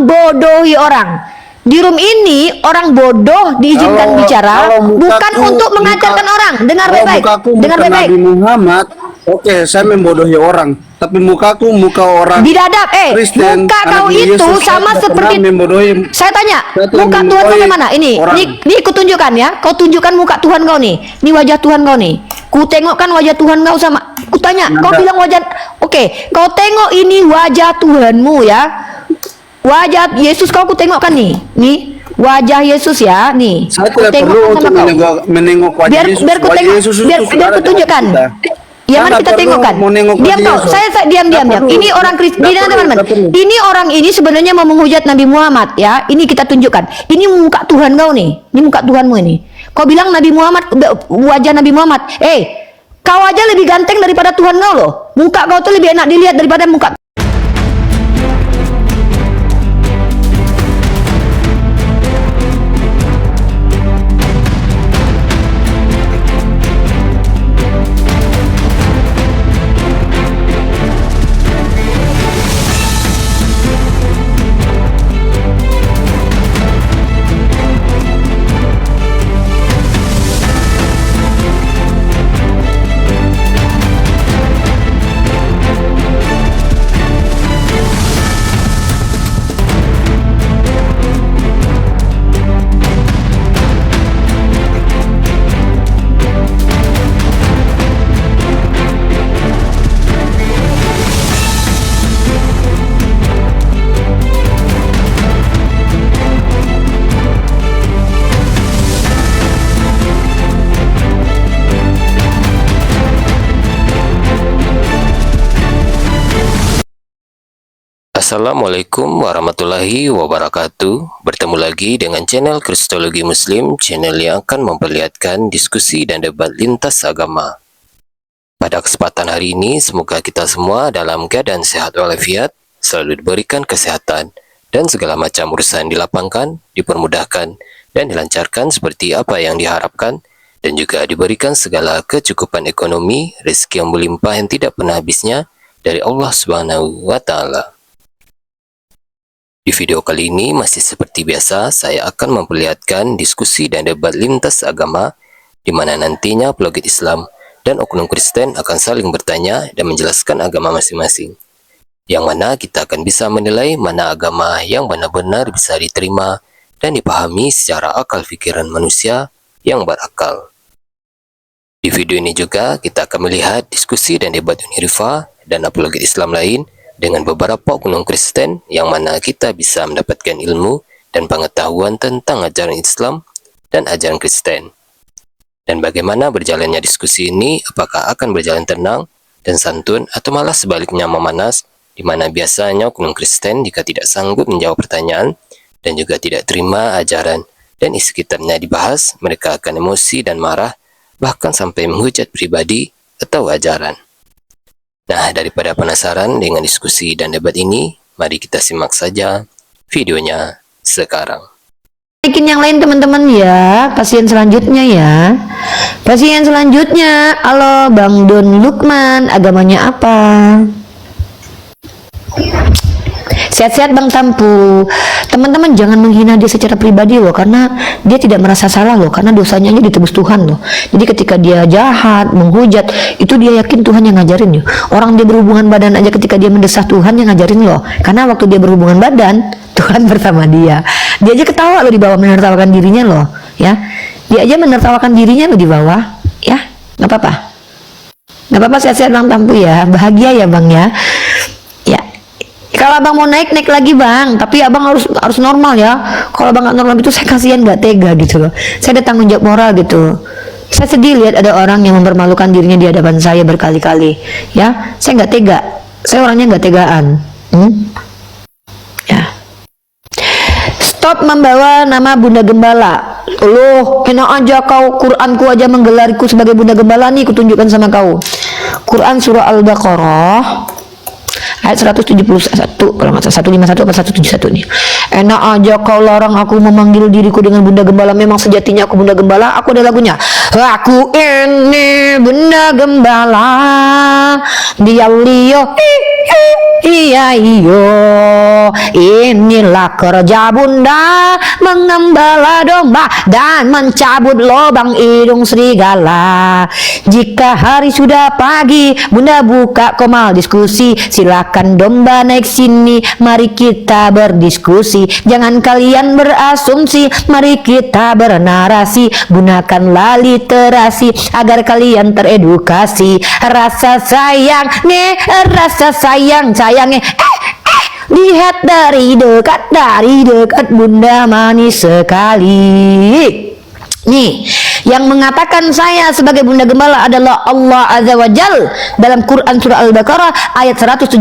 bodohi orang. Di room ini orang bodoh diizinkan bicara, bukan untuk mengajarkan orang. Dengar baik-baik. Dengar baik-baik. Nabi Muhammad, oke, saya membodohi orang, tapi muka orang Biadab, Kristen, muka kau itu Yesus, sama seperti saya tanya, muka Tuhan kau mana? Ini kutunjukkan ya. Kau tunjukkan muka Tuhan kau nih. Ini wajah Tuhan kau nih. Ku tengokkan wajah Tuhan kau sama. Ku tanya, kau bilang wajah. Oke, kau tengok ini wajah Tuhanmu ya. Wajah Yesus kau ku tengokkan nih. Nih wajah Yesus ya, nih. Saya tidak perlu untuk menengok wajah Yesus. Biar ku tunjukkan. Ya kan kita tengokkan. Diam kau. Saya diam. Ini orang Kristen, teman-teman. Ini orang ini sebenarnya mau menghujat Nabi Muhammad ya. Ini kita tunjukkan. Ini muka Tuhan kau nih. Ini muka Tuhanmu ini. Kau bilang Nabi Muhammad, wajah Nabi Muhammad. Kau aja lebih ganteng daripada Tuhan kau loh. Muka kau tuh lebih enak dilihat daripada muka. Assalamualaikum warahmatullahi wabarakatuh. Bertemu lagi dengan channel Kristologi Muslim, channel yang akan memperlihatkan diskusi dan debat lintas agama. Pada kesempatan hari ini, semoga kita semua dalam keadaan sehat walafiat, selalu diberikan kesehatan, dan segala macam urusan dilapangkan, dipermudahkan, dan dilancarkan seperti apa yang diharapkan, dan juga diberikan segala kecukupan ekonomi, rezeki yang melimpah yang tidak pernah habisnya dari Allah Subhanahu wa Ta'ala. Di video kali ini masih seperti biasa, saya akan memperlihatkan diskusi dan debat lintas agama di mana nantinya apologet Islam dan oknum Kristen akan saling bertanya dan menjelaskan agama masing-masing. Yang mana kita akan bisa menilai mana agama yang benar-benar bisa diterima dan dipahami secara akal pikiran manusia yang berakal. Di video ini juga kita akan melihat diskusi dan debat Unirifa dan apologet Islam lain dengan beberapa oknum Kristen yang mana kita bisa mendapatkan ilmu dan pengetahuan tentang ajaran Islam dan ajaran Kristen. Dan bagaimana berjalannya diskusi ini, apakah akan berjalan tenang dan santun atau malah sebaliknya memanas, di mana biasanya oknum Kristen jika tidak sanggup menjawab pertanyaan dan juga tidak terima ajaran dan isi kitabnya dibahas, mereka akan emosi dan marah, bahkan sampai menghujat pribadi atau ajaran. Nah, daripada penasaran dengan diskusi dan debat ini, mari kita simak saja videonya sekarang. Naikin yang lain teman-teman ya, pasien selanjutnya ya. Pasien selanjutnya, halo Bang Don Lukman, agamanya apa? Sehat-sehat Bang Tampu. Teman-teman jangan menghina dia secara pribadi loh, karena dia tidak merasa salah loh, karena dosanya aja ditebus Tuhan loh. Jadi ketika dia jahat, menghujat, itu dia yakin Tuhan yang ngajarin loh. Orang dia berhubungan badan aja ketika dia mendesah, Tuhan yang ngajarin loh. Karena waktu dia berhubungan badan, Tuhan bersama dia. Dia aja ketawa loh di bawah, menertawakan dirinya loh, ya. Dia aja menertawakan dirinya loh di bawah, ya. Nggak apa-apa. Nggak apa-apa, sehat-sehat Bang Tampu ya. Bahagia ya Bang ya. Kalau abang mau naik lagi bang, tapi abang harus normal ya. Kalau abang nggak normal itu saya kasihan, nggak tega gitu loh. Saya ada tanggung jawab moral gitu. Saya sedih lihat ada orang yang mempermalukan dirinya di hadapan saya berkali-kali. Ya, saya nggak tega. Saya orangnya nggak tegaan. Ya. Stop membawa nama Bunda Gembala. Loh, enak aja kau, Quranku aja menggelariku sebagai Bunda Gembala nih, kutunjukkan sama kau. Quran surah Al-Baqarah ayat 171, kalau nggak salah 151 atau 171 nih. Enak aja kau larang aku memanggil diriku dengan Bunda Gembala. Memang sejatinya aku Bunda Gembala. Aku ada lagunya. Aku ini Bunda Gembala, dia Leo, iya iyo. Inilah kerja Bunda, mengembala domba dan mencabut lubang hidung serigala. Jika hari sudah pagi, Bunda buka komal diskusi. Silakan domba naik sini, mari kita berdiskusi. Jangan kalian berasumsi, mari kita bernarasi. Gunakanlah literasi agar kalian teredukasi. Rasa sayang, rasa sayang, sayangnya lihat dari dekat Bunda manis sekali. Nih, yang mengatakan saya sebagai Bunda Gembala adalah Allah Azza wa Jal dalam Quran surah Al-Baqarah ayat 171.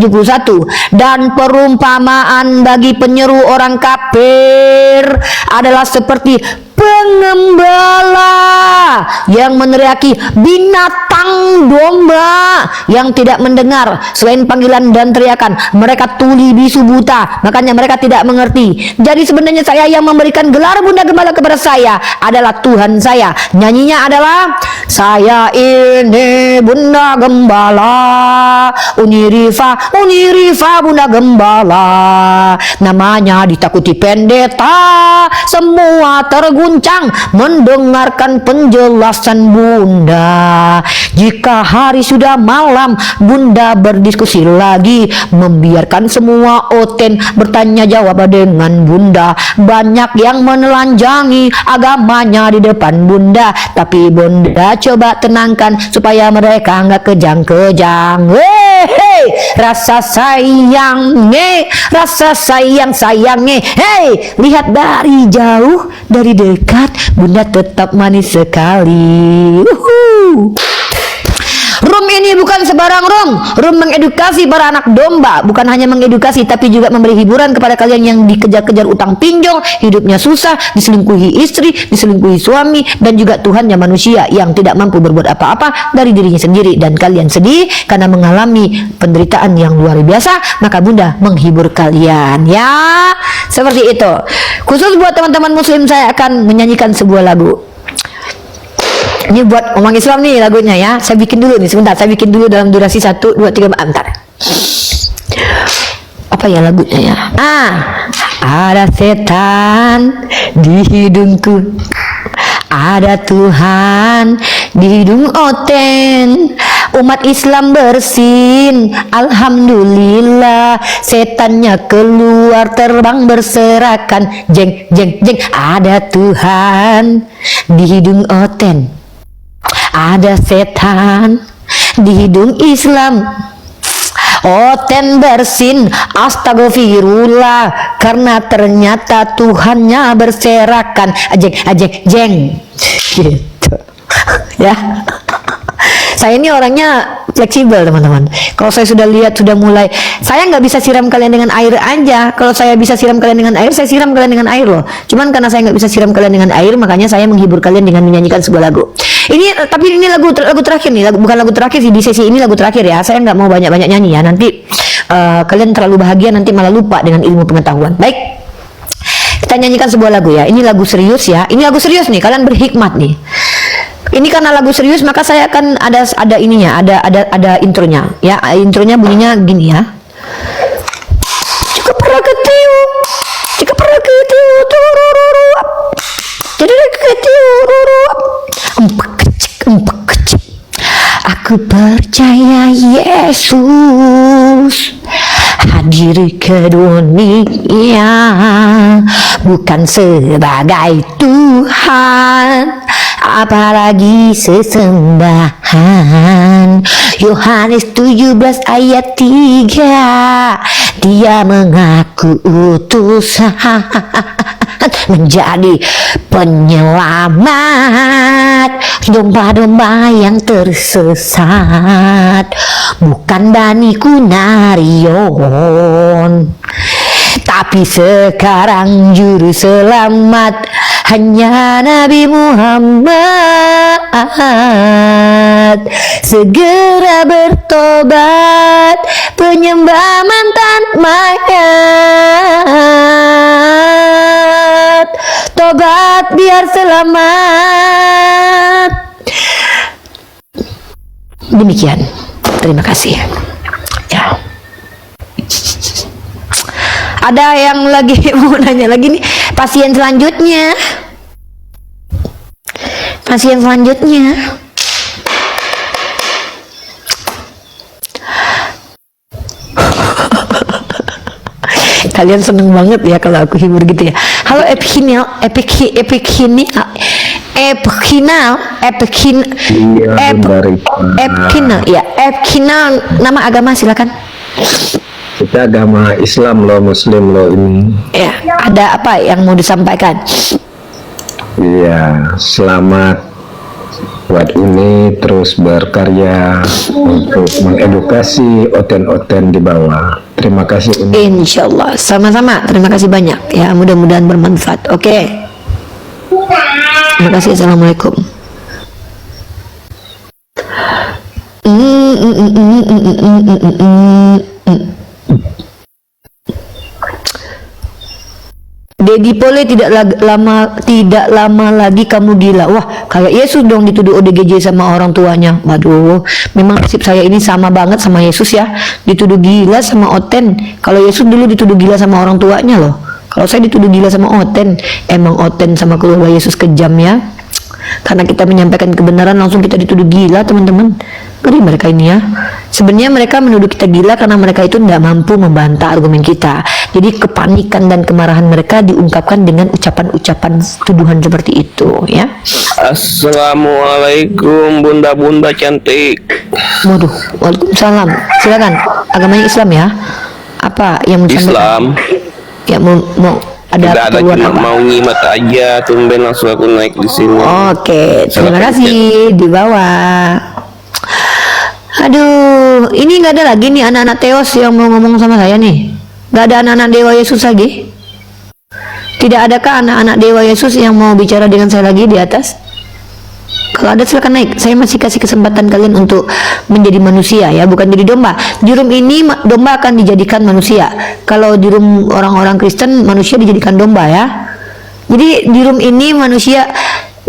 Dan perumpamaan bagi penyeru orang kafir adalah seperti pengembala yang meneriaki binatang domba yang tidak mendengar selain panggilan dan teriakan. Mereka tuli bisu buta, makanya mereka tidak mengerti. Jadi sebenarnya saya yang memberikan gelar Bunda Gembala kepada saya adalah Tuhan saya. Nyanyinya adalah saya ini Bunda Gembala, Unirifa Bunda Gembala. Namanya ditakuti pendeta, semua terguncang mendengarkan penjelasan Bunda. Jika hari sudah malam, Bunda berdiskusi lagi, membiarkan semua oten bertanya jawab dengan Bunda. Banyak yang menelanjangi agamanya di depan Bunda, tapi Bunda coba tenangkan supaya mereka nggak kejang-kejang. Hei, rasa sayangnya, rasa sayangnya. Hei, lihat dari jauh, dari dekat, Bunda tetap manis sekali. Room ini bukan sebarang room. Room mengedukasi para anak domba. Bukan hanya mengedukasi, tapi juga memberi hiburan kepada kalian yang dikejar-kejar utang pinjol, hidupnya susah, diselingkuhi istri, diselingkuhi suami, dan juga Tuhannya manusia yang tidak mampu berbuat apa-apa dari dirinya sendiri. Dan kalian sedih karena mengalami penderitaan yang luar biasa, maka Bunda menghibur kalian. Ya, seperti itu. Khusus buat teman-teman muslim, saya akan menyanyikan sebuah lagu. Ini buat umat Islam nih lagunya ya. Saya bikin dulu nih, sebentar. Saya bikin dulu dalam durasi 1, 2, 3, antar. Apa ya lagunya ya? Ada setan di hidungku, ada Tuhan di hidung oten. Umat Islam bersin, alhamdulillah. Setannya keluar terbang berserakan. Jeng, jeng, jeng. Ada Tuhan di hidung oten, ada setan di hidung Islam. Oten bersin, astagfirullah, karena ternyata Tuhannya berserakan. Jeng, jeng, jeng. Gitu. Ya. Saya ini orangnya fleksibel teman-teman. Kalau saya sudah lihat sudah mulai, saya nggak bisa siram kalian dengan air aja. Kalau saya bisa siram kalian dengan air, saya siram kalian dengan air loh. Cuman karena saya nggak bisa siram kalian dengan air, makanya saya menghibur kalian dengan menyanyikan sebuah lagu. Tapi ini lagu terakhir nih, bukan lagu terakhir sih, di sesi ini lagu terakhir ya. Saya nggak mau banyak-banyak nyanyi ya. Nanti kalian terlalu bahagia, nanti malah lupa dengan ilmu pengetahuan. Baik, kita nyanyikan sebuah lagu ya. Ini lagu serius ya. Ini lagu serius nih, kalian berhikmat nih. Ini karena lagu serius, maka saya akan ada ininya, ada intronya ya. Intronya bunyinya gini ya. Jika pernah ketiu turururuap, jadi ketiu ruruap, empak kecik. Aku percaya Yesus hadir ke dunia bukan sebagai Tuhan, apalagi sesembahan. Yohanes 17 ayat 3, dia mengaku utusan menjadi penyelamat domba-domba yang tersesat, bukan Bani Kunarion. Tapi sekarang juru selamat hanya Nabi Muhammad. Segera bertobat penyembah mantan mayat. biar selamat. Demikian. Terima kasih. Ya. Ada yang lagi mau nanya lagi nih, pasien selanjutnya. Pasien selanjutnya. Kalian seneng banget ya kalau aku hibur gitu ya. Halo Epkinal, nama agama silakan. Kita agama Islam loh, Muslim loh ini. Ya, ada apa yang mau disampaikan? Iya, selamat buat ini terus berkarya untuk mengedukasi oten-oten di bawah. Terima kasih ini. Insya Allah, sama-sama. Terima kasih banyak ya. Mudah-mudahan bermanfaat. Oke. Terima kasih. Assalamualaikum. Dedi Pole tidak lama lagi kamu gila. Wah, kayak Yesus dong dituduh ODGJ sama orang tuanya. Waduh, memang nasib saya ini sama banget sama Yesus ya. Dituduh gila sama Oten. Kalau Yesus dulu dituduh gila sama orang tuanya loh. Kalau saya dituduh gila sama Oten. Emang Oten sama keluarga Yesus kejam ya. Karena kita menyampaikan kebenaran langsung kita dituduh gila, teman-teman. Ngeri mereka ini ya. Sebenarnya mereka menuduh kita gila karena mereka itu tidak mampu membantah argumen kita. Jadi kepanikan dan kemarahan mereka diungkapkan dengan ucapan-ucapan tuduhan seperti itu ya. Assalamualaikum bunda-bunda cantik. Waduh, waalaikumsalam. Silakan, agamanya Islam ya. Apa yang mau Islam. Ya mau ada Tidak ada, keperluan cuma apa? mau nyimak aja. Tumben langsung aku naik di sini. Oke, terima kasih. Di bawah. Aduh, ini nggak ada lagi nih anak-anak Teos yang mau ngomong sama saya nih. Nggak ada anak-anak Dewa Yesus lagi. Tidak adakah anak-anak Dewa Yesus yang mau bicara dengan saya lagi di atas? Kalau ada silakan naik. Saya masih kasih kesempatan kalian untuk menjadi manusia ya, bukan jadi domba. Di room ini domba akan dijadikan manusia. Kalau di room orang-orang Kristen manusia dijadikan domba ya. Jadi di room ini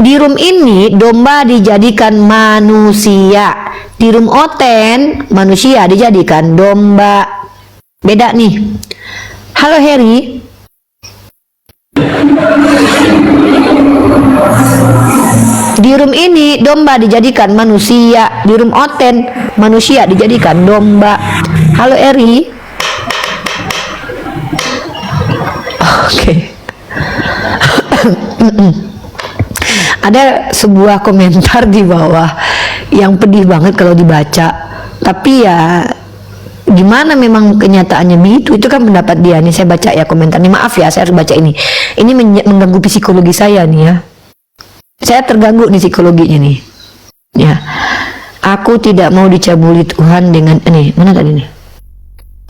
di room ini domba dijadikan manusia. Di room Oten manusia dijadikan domba. Beda nih. Halo Harry. Di room ini domba dijadikan manusia. Di room Oten manusia dijadikan domba. Halo Eri. Oke. Ada sebuah komentar di bawah yang pedih banget kalau dibaca. Tapi ya gimana, memang kenyataannya begitu. Itu kan pendapat dia nih. Saya baca ya komentarnya. Maaf ya, saya harus baca ini. Ini mengganggu psikologi saya nih ya. Saya terganggu nih psikologinya nih. Ya. Aku tidak mau dicabuli Tuhan dengan ini. Mana tadi nih?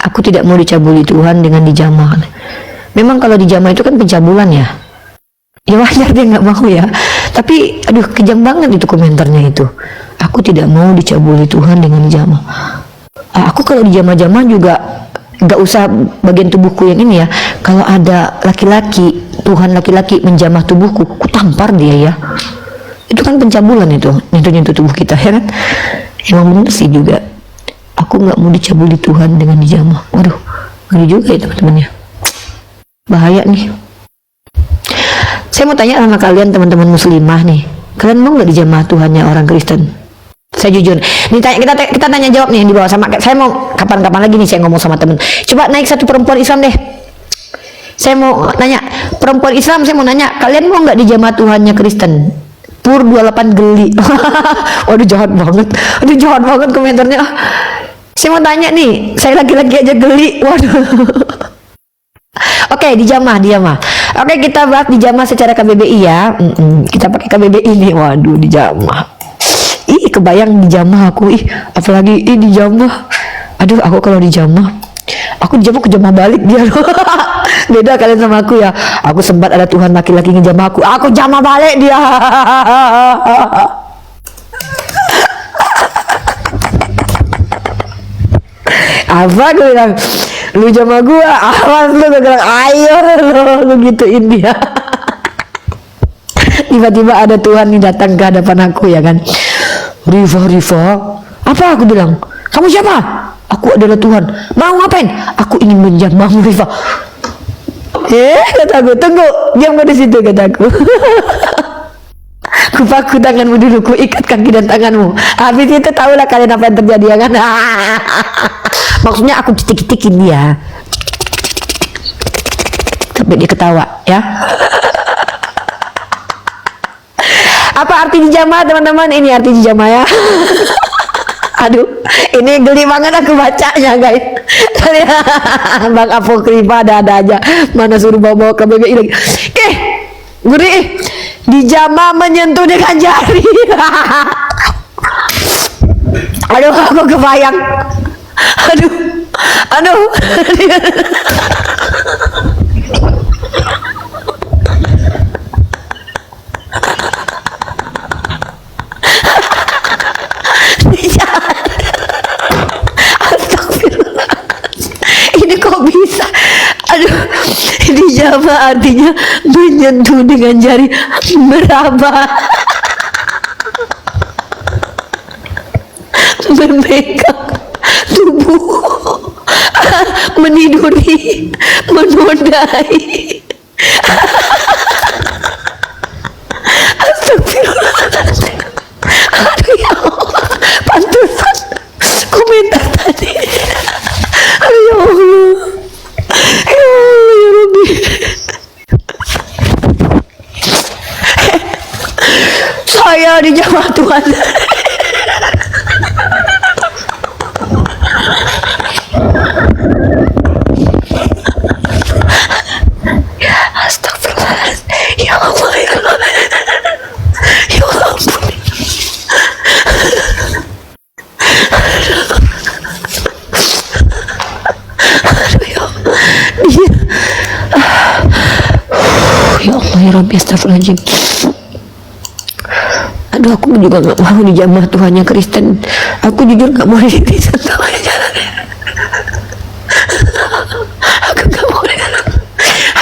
Aku tidak mau dicabuli Tuhan dengan dijamah. Memang kalau dijamah itu kan pencabulan ya. Ya wajar dia nggak mau ya. Tapi aduh kejam banget itu komentarnya itu. Aku tidak mau dicabuli Tuhan dengan dijamah. Aku kalau dijamah-jamah juga nggak usah bagian tubuhku yang ini ya. Kalau ada laki-laki, Tuhan laki-laki menjamah tubuhku, ku tampar dia ya. Itu kan pencabulan itu, nyentuh-nyentuh tubuh kita ya kan. Emang bener sih juga. Aku nggak mau dicabuli Tuhan dengan dijamah. Waduh, ngeri juga ya teman-teman ya. Bahaya nih. Saya mau tanya sama kalian teman-teman muslimah nih. Kalian mau nggak dijamah Tuhannya orang Kristen? Saya jujur. Nih kita tanya jawab nih yang di bawah sama. Saya mau kapan-kapan lagi nih saya ngomong sama temen. Coba naik satu perempuan Islam deh. Saya mau nanya perempuan Islam. Saya mau nanya kalian mau nggak dijamah Tuhannya Kristen? Pur 28 geli. Waduh jahat banget. Aduh jahat banget komentarnya. Saya mau tanya nih. Saya laki-laki aja geli. Waduh. Oke, dijamah. Oke, kita bahas dijamah secara KBBI ya. Kita pakai KBBI nih. Waduh, dijamah. Ih, kebayang dijamah aku. Ih, apalagi dijamah. Aduh, aku kalau dijamah, aku kejamah balik dia. Beda kalian sama aku ya. Aku sempat ada Tuhan laki-laki ngejamah aku jamah balik dia. Apa gue bilang? Lu jamah gua, awas lu, gue bilang ayo lu gituin dia. Tiba-tiba ada Tuhan nih datang ke hadapan aku ya kan. Riva, apa aku bilang? Kamu siapa? Aku adalah Tuhan. Mau ngapain? Aku ingin menjamahmu, Riva. Kataku, tunggu, diam di situ, kataku. Kupaku tanganmu dulu, ku ikat kaki dan tanganmu. Habis itu tahulah kalian apa yang terjadi ya kan? Maksudnya aku citik-citikin dia sampai dia ketawa ya. Apa arti dijamah teman-teman? Ini arti dijamah ya. Aduh, ini geli banget aku bacanya guys. Bang Apokrifa ada aja. Mana suruh bawa ke BBI lagi. Gurih. Dijamah menyentuh dengan jari. Aduh, aku kebayang. Aduh. Astagfirullah. Ini kok bisa? Aduh, dijamah artinya menyentuh dengan jari, meraba, memegang tubuh, meniduri, menodai. Astagfirullahaladzim. Aduh ya Allah, pantesan komentar tadi. Aduh ya Allah, ya Allah ya Rabbi. Saya dijamah Tuhan. Astagfirullahaladzim. Ya Allah ya Allah. Ya Allah ampun. Aduh ya Allah. Ya Allah ya Rabbi, astagfirullahaladzim. Aduh, aku juga gak mau dijamah Tuhannya Kristen. Aku jujur gak mau disentuh jalannya.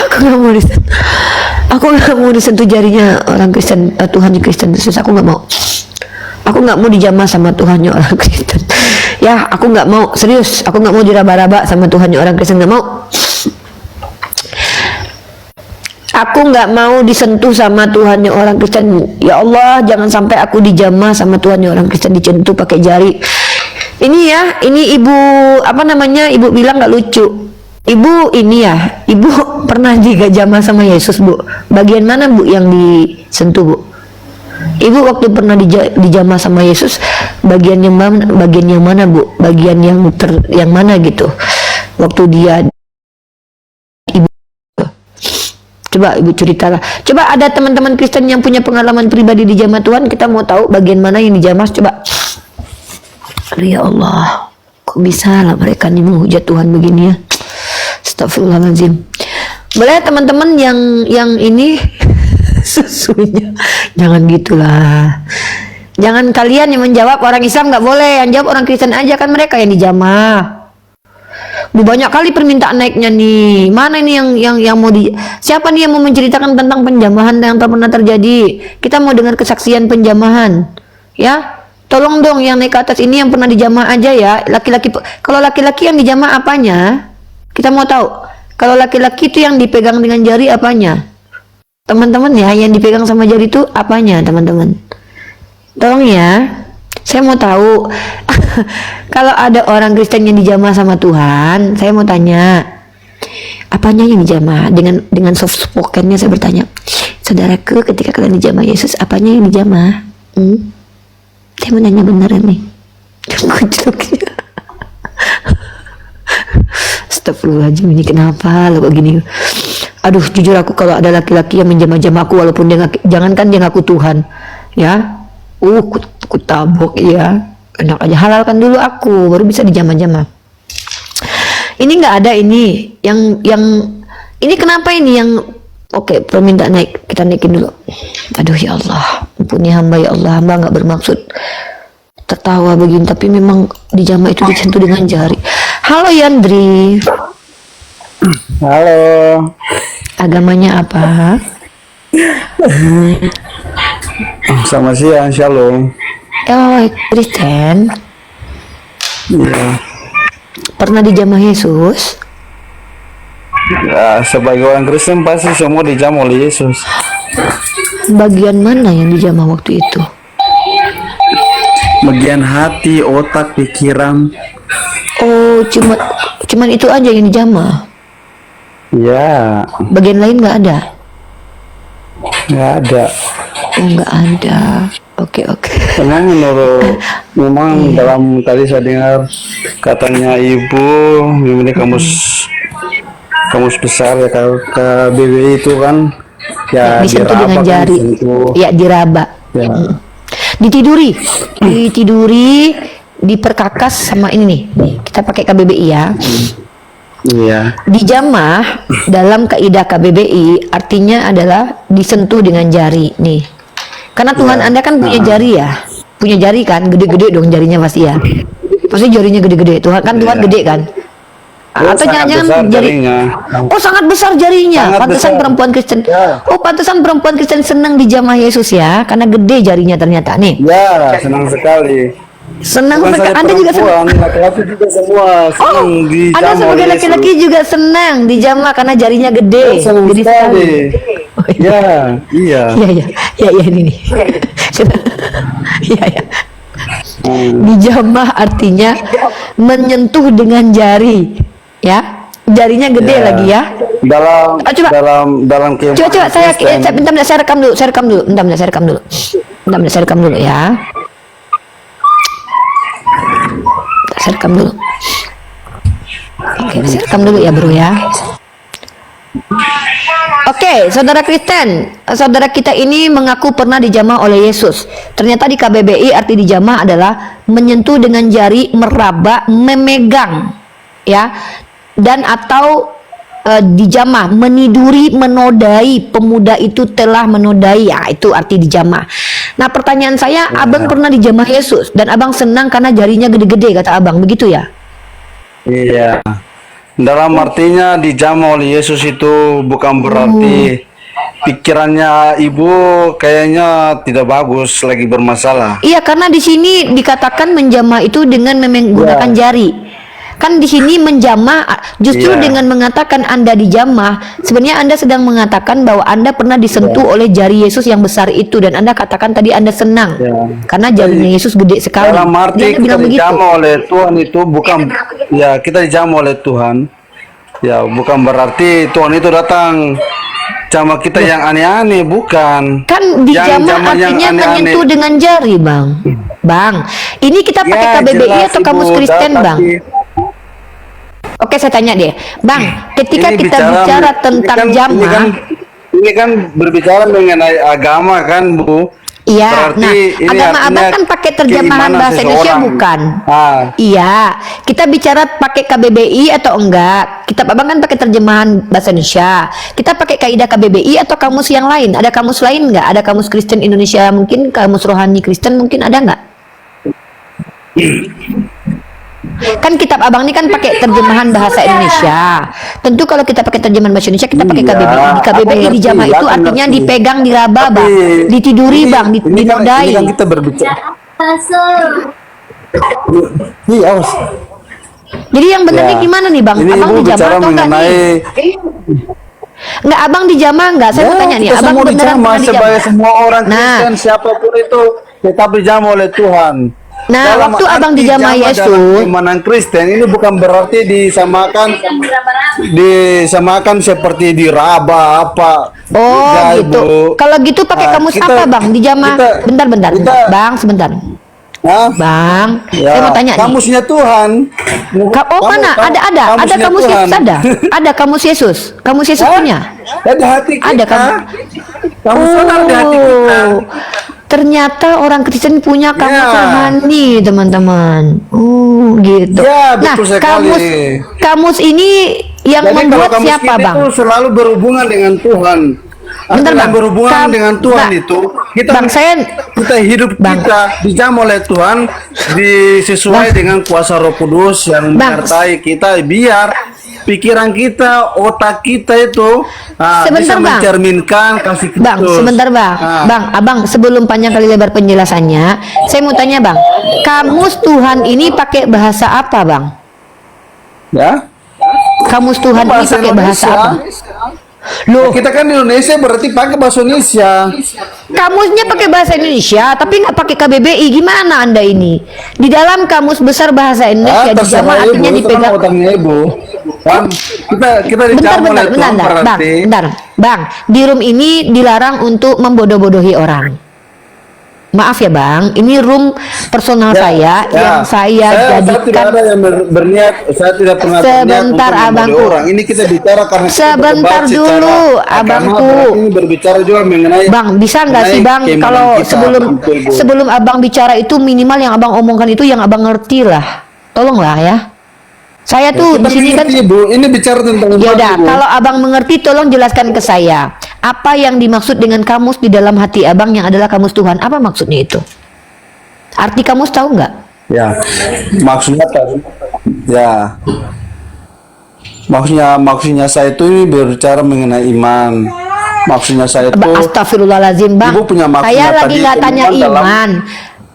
Aku gak mau disentuh jarinya orang Kristen, Tuhannya Kristen. Terus aku gak mau. Aku gak mau dijamah sama Tuhannya orang Kristen. Ya, aku gak mau, serius. Aku gak mau diraba-raba sama Tuhannya orang Kristen, gak mau. Aku nggak mau disentuh sama Tuhannya orang Kristen. Ya Allah, jangan sampai aku dijamah sama Tuhannya orang Kristen, dicentuh pakai jari. Ini ya, ini ibu apa namanya? Ibu bilang nggak lucu. Ibu ini ya, ibu pernah juga jamah sama Yesus, Bu. Bagian mana, Bu, yang disentuh, Bu? Ibu waktu pernah dijamah sama Yesus, bagian yang mana? Bagian yang mana, Bu? Bagian yang mana gitu? Waktu dia coba ibu ceritalah. Coba ada teman-teman Kristen yang punya pengalaman pribadi dijamah Tuhan, kita mau tahu bagian mana yang dijamah. Coba. Aduh ya Allah, kok bisa lah mereka nih menghujat Tuhan begini ya. Astagfirullahaladzim. Boleh teman-teman yang ini susunya jangan gitulah. Jangan kalian yang menjawab orang Islam, nggak boleh, yang jawab orang Kristen aja, kan mereka yang dijamah. Banyak kali permintaan naiknya nih. Mana ini yang mau siapa nih yang mau menceritakan tentang penjamahan yang pernah terjadi? Kita mau dengar kesaksian penjamahan. Ya, tolong dong yang naik ke atas ini yang pernah dijamah aja ya. Laki-laki, kalau laki-laki yang dijamah apanya? Kita mau tahu. Kalau laki-laki itu yang dipegang dengan jari apanya? Teman-teman ya, yang dipegang sama jari itu apanya, teman-teman? Tolong ya. Saya mau tahu. Kalau ada orang Kristen yang dijamah sama Tuhan, saya mau tanya, apanya yang dijamah? Dengan soft spokennya saya bertanya, saudaraku, ketika kalian dijamah Yesus, apanya yang dijamah? Saya mau nanya beneran nih. Astagfirullahaladzim, ini kenapa lo kok gini? Aduh, jujur aku kalau ada laki-laki yang menjamah-jamah aku, walaupun dia jangankan dia ngaku Tuhan, ya, ku tabok ya. Enak aja, halalkan dulu aku, baru bisa dijamah-jamah. Ini nggak ada ini, yang ini kenapa ini yang oke, permintaan naik, kita naikin dulu. Aduh ya Allah, ampuni hamba ya Allah, hamba nggak bermaksud tertawa begini, tapi memang dijamah itu disentuh dengan jari. Halo Yandri. Halo. Agamanya apa? Selamat siang, shalom. Oh, Kristen. Iya. Pernah dijamah Yesus? Ya, sebagai orang Kristen pasti semua dijamah oleh Yesus. Bagian mana yang dijamah waktu itu? Bagian hati, otak, pikiran. Oh, cuman itu aja yang dijamah. Ya, Bagian lain nggak ada. nggak ada. Oh, nggak ada. Oke. Memang dalam tadi saya dengar katanya ibu memiliki kamus besar ya, KBBI itu kan ya Disentuh diraba dengan kan, jari. disentuh. Ya, diraba. Ya. Ditiduri, diperkakas sama ini nih. Kita pakai KBBI ya. Iya. Dijamah dalam kaidah KBBI artinya adalah disentuh dengan jari nih. Karena Tuhan Anda kan punya jari ya. Punya jari kan, gede-gede dong jarinya pasti ya. Pasti jarinya gede-gede. Tuhan gede kan. Oh, Atau sangat jangan-jangan besar jari. jarinya. Oh, sangat besar jarinya. Sangat Pantesan besar. perempuan Kristen. Ya. Oh, pantesan perempuan Kristen senang dijamah Yesus ya, karena gede jarinya ternyata nih. Ya, senang sekali. Senang Bukan sekali. saya Anda juga senang. perempuan, laki-laki juga semua senang dijamah Anda sebagai oleh laki-laki Yesus. juga senang dijamah karena jarinya gede. Ya, senang Gede sekali. Oh, iya. Ya, iya. Ya ini nih. Ya. Dijamah artinya menyentuh dengan jari, ya. Jarinya gede Ya. lagi ya. Dalam coba. dalam Coba saya Kristen. bentar, saya rekam dulu. Bentar, saya rekam dulu ya. Saya rekam dulu. Oke, saya rekam dulu ya, Bro ya. Oke, saudara Kristen, saudara kita ini mengaku pernah dijamah oleh Yesus. Ternyata di KBBI arti dijamah adalah menyentuh dengan jari, meraba, memegang, ya, dan atau dijamah, meniduri, menodai. Pemuda itu telah menodai, ya, itu arti dijamah. Nah, pertanyaan saya, abang pernah dijamah Yesus dan abang senang karena jarinya gede-gede, kata abang, begitu ya? Iya. Dalam artinya dijamah oleh Yesus itu bukan berarti pikirannya ibu kayaknya tidak bagus, lagi bermasalah. Iya, karena di sini dikatakan menjamah itu dengan menggunakan jari. Kan di sini menjamah justru Iya. dengan mengatakan Anda dijamah, sebenarnya Anda sedang mengatakan bahwa Anda pernah disentuh oleh jari Yesus yang besar itu, dan Anda katakan tadi Anda senang karena jarinya Yesus gede sekali. Dalam Jadi arti Anda kita bilang begitu. dijamah oleh Tuhan itu bukan ya kita dijamah oleh Tuhan. Ya, bukan berarti Tuhan itu datang sama kita yang aneh-aneh, bukan. Kan dijamah yang artinya aneh-aneh. menyentuh dengan jari, Bang. Bang, ini kita pakai Ya, KBBI jelas, atau kamus Ibu, Kristen, Bang? tapi- Oke, saya tanya deh, Bang, ketika Ini kita bicara tentang jamah, ini kan berbicara mengenai agama kan, Bu. iya, Berarti nah, ini agama abang artinya kan pakai terjemahan keimanan bahasa Indonesia seseorang. bukan? Ah, Iya, kita bicara pakai KBBI atau enggak? Kitab abang kan pakai terjemahan bahasa Indonesia. Kita pakai kaidah KBBI atau kamus yang lain? Ada kamus lain enggak? Ada kamus Kristen Indonesia mungkin, kamus rohani Kristen mungkin ada enggak? Kan kitab abang ini kan pakai terjemahan bahasa Indonesia. Tentu kalau kita pakai terjemahan bahasa Indonesia kita pakai Iya, KBBI. Di KBBI aku ngerti, dijamah itu aku artinya ngerti. dipegang, diraba, tapi Bang, ditiduri, ini- Bang, ini kan dinodai. kita berbicara. Iya, awas. Jadi yang benar Ya. nih gimana nih, Bang? Ini Abang Ibu dijamah bicara atau enggak nih? mengenai Enggak, abang dijamah enggak? Saya mau tanya nih, kita abang semua beneran dijamah pernah dijamah? sebagai semua orang Nah. Kristen siapapun itu tetap dijamah oleh Tuhan. Nah, Dalam waktu abang arti dijamah dalam Yesus, keimanan Kristen ini bukan berarti disamakan seperti diraba apa. oh Enggak, gitu. Ibu. Kalau gitu pakai Ah, kamus kita- apa, Bang? Dijamah. Bentar. Bang, sebentar. Hah? Bang, Ya, saya mau tanya nih. kamusnya Tuhan. Mana? Ada kamusnya kamus Tuhan. Yesus ada. Ada kamus Yesus. Kamus Yesus Hah? punya. Ada hati kita. Ada kamu. Kamus Tuhan ada di hati kita. Ternyata orang Kristen punya kamus Ya. rohani, teman-teman. Gitu. Ya, Nah, betul sekali. kamus ini yang Jadi kalau membuat kamus siapa, kita Bang? itu selalu berhubungan dengan Tuhan. Bentar, Artinya Bang. berhubungan dengan Tuhan Bang, itu kita Bang, kita hidup Bang. kita dijamah oleh Tuhan sesuai dengan kuasa Roh Kudus yang Bang. menyertai kita biar pikiran kita, otak kita itu Sebentar, bisa Bang. mencerminkan kasih Kristus. Bang, sebentar Bang. Bang, abang sebelum panjang kali lebar penjelasannya, saya mau tanya Bang, kamus Tuhan ini pakai bahasa apa Bang? Ya. Kamus Tuhan ini pakai bahasa apa? Loh, Kita kan di Indonesia berarti pakai bahasa Indonesia. kamusnya pakai bahasa Indonesia, tapi nggak pakai KBBI. Gimana Anda ini? Di dalam kamus besar bahasa Indonesia, di Terserah Jama Ibu, artinya itu kan dipegang. otaknya Ibu. Kan kita Bentar, dicampur oleh Tuhan Bang, berarti. Bang. Di room ini dilarang untuk membodoh-bodohi orang. Maaf ya Bang, ini room personal saya yang saya tidak jadikan. ada yang berniat, saya tidak pernah berniat Sebentar, untuk membodohi abangku. orang. Ini kita bicara karena kita Sebentar berdebat secara dulu, agama, abangku. berarti ini berbicara juga mengenai Bang, bisa nggak sih Bang, keimanan kalau kita. Betul, Bu. sebelum abang bicara itu minimal yang abang omongkan itu yang abang ngerti lah. Tolonglah ya. Saya tuh di Kita sini kan. mengerti, Bu. Ini bicara tentang Ya iman, udah, Bu. kalau abang mengerti, tolong jelaskan ke saya. Apa yang dimaksud dengan kamus di dalam hati abang yang adalah kamus Tuhan? Apa maksudnya itu? Arti kamus tahu nggak? Ya, maksudnya apa? Ya, maksudnya saya itu ini berbicara mengenai iman. Maksudnya saya itu Astagfirullahaladzim Bang. Ibu punya maksud Saya tadi lagi nggak tanya iman dalam- iman.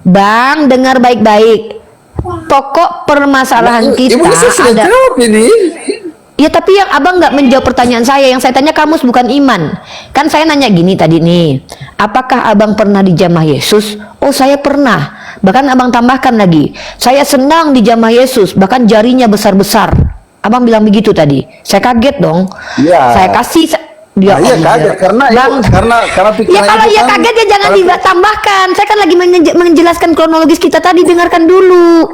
Bang, dengar baik-baik. Pokok permasalahan kita Ibu saya sudah ada. jawab ini. Ya tapi yang abang nggak menjawab pertanyaan saya. Yang saya tanya kamus bukan iman. Kan saya nanya gini tadi nih. Apakah abang pernah dijamah Yesus? Oh saya pernah. Bahkan abang tambahkan lagi. Saya senang dijamah Yesus. Bahkan jarinya besar-besar. Abang bilang begitu tadi. Saya kaget dong. Ya. Saya kasih. Dia Iya kaget karena karena ya pikiran kalau ibu ya kan- kaget ya jangan karena- ditambahkan. Saya kan lagi menjelaskan kronologis kita tadi. Dengarkan dulu.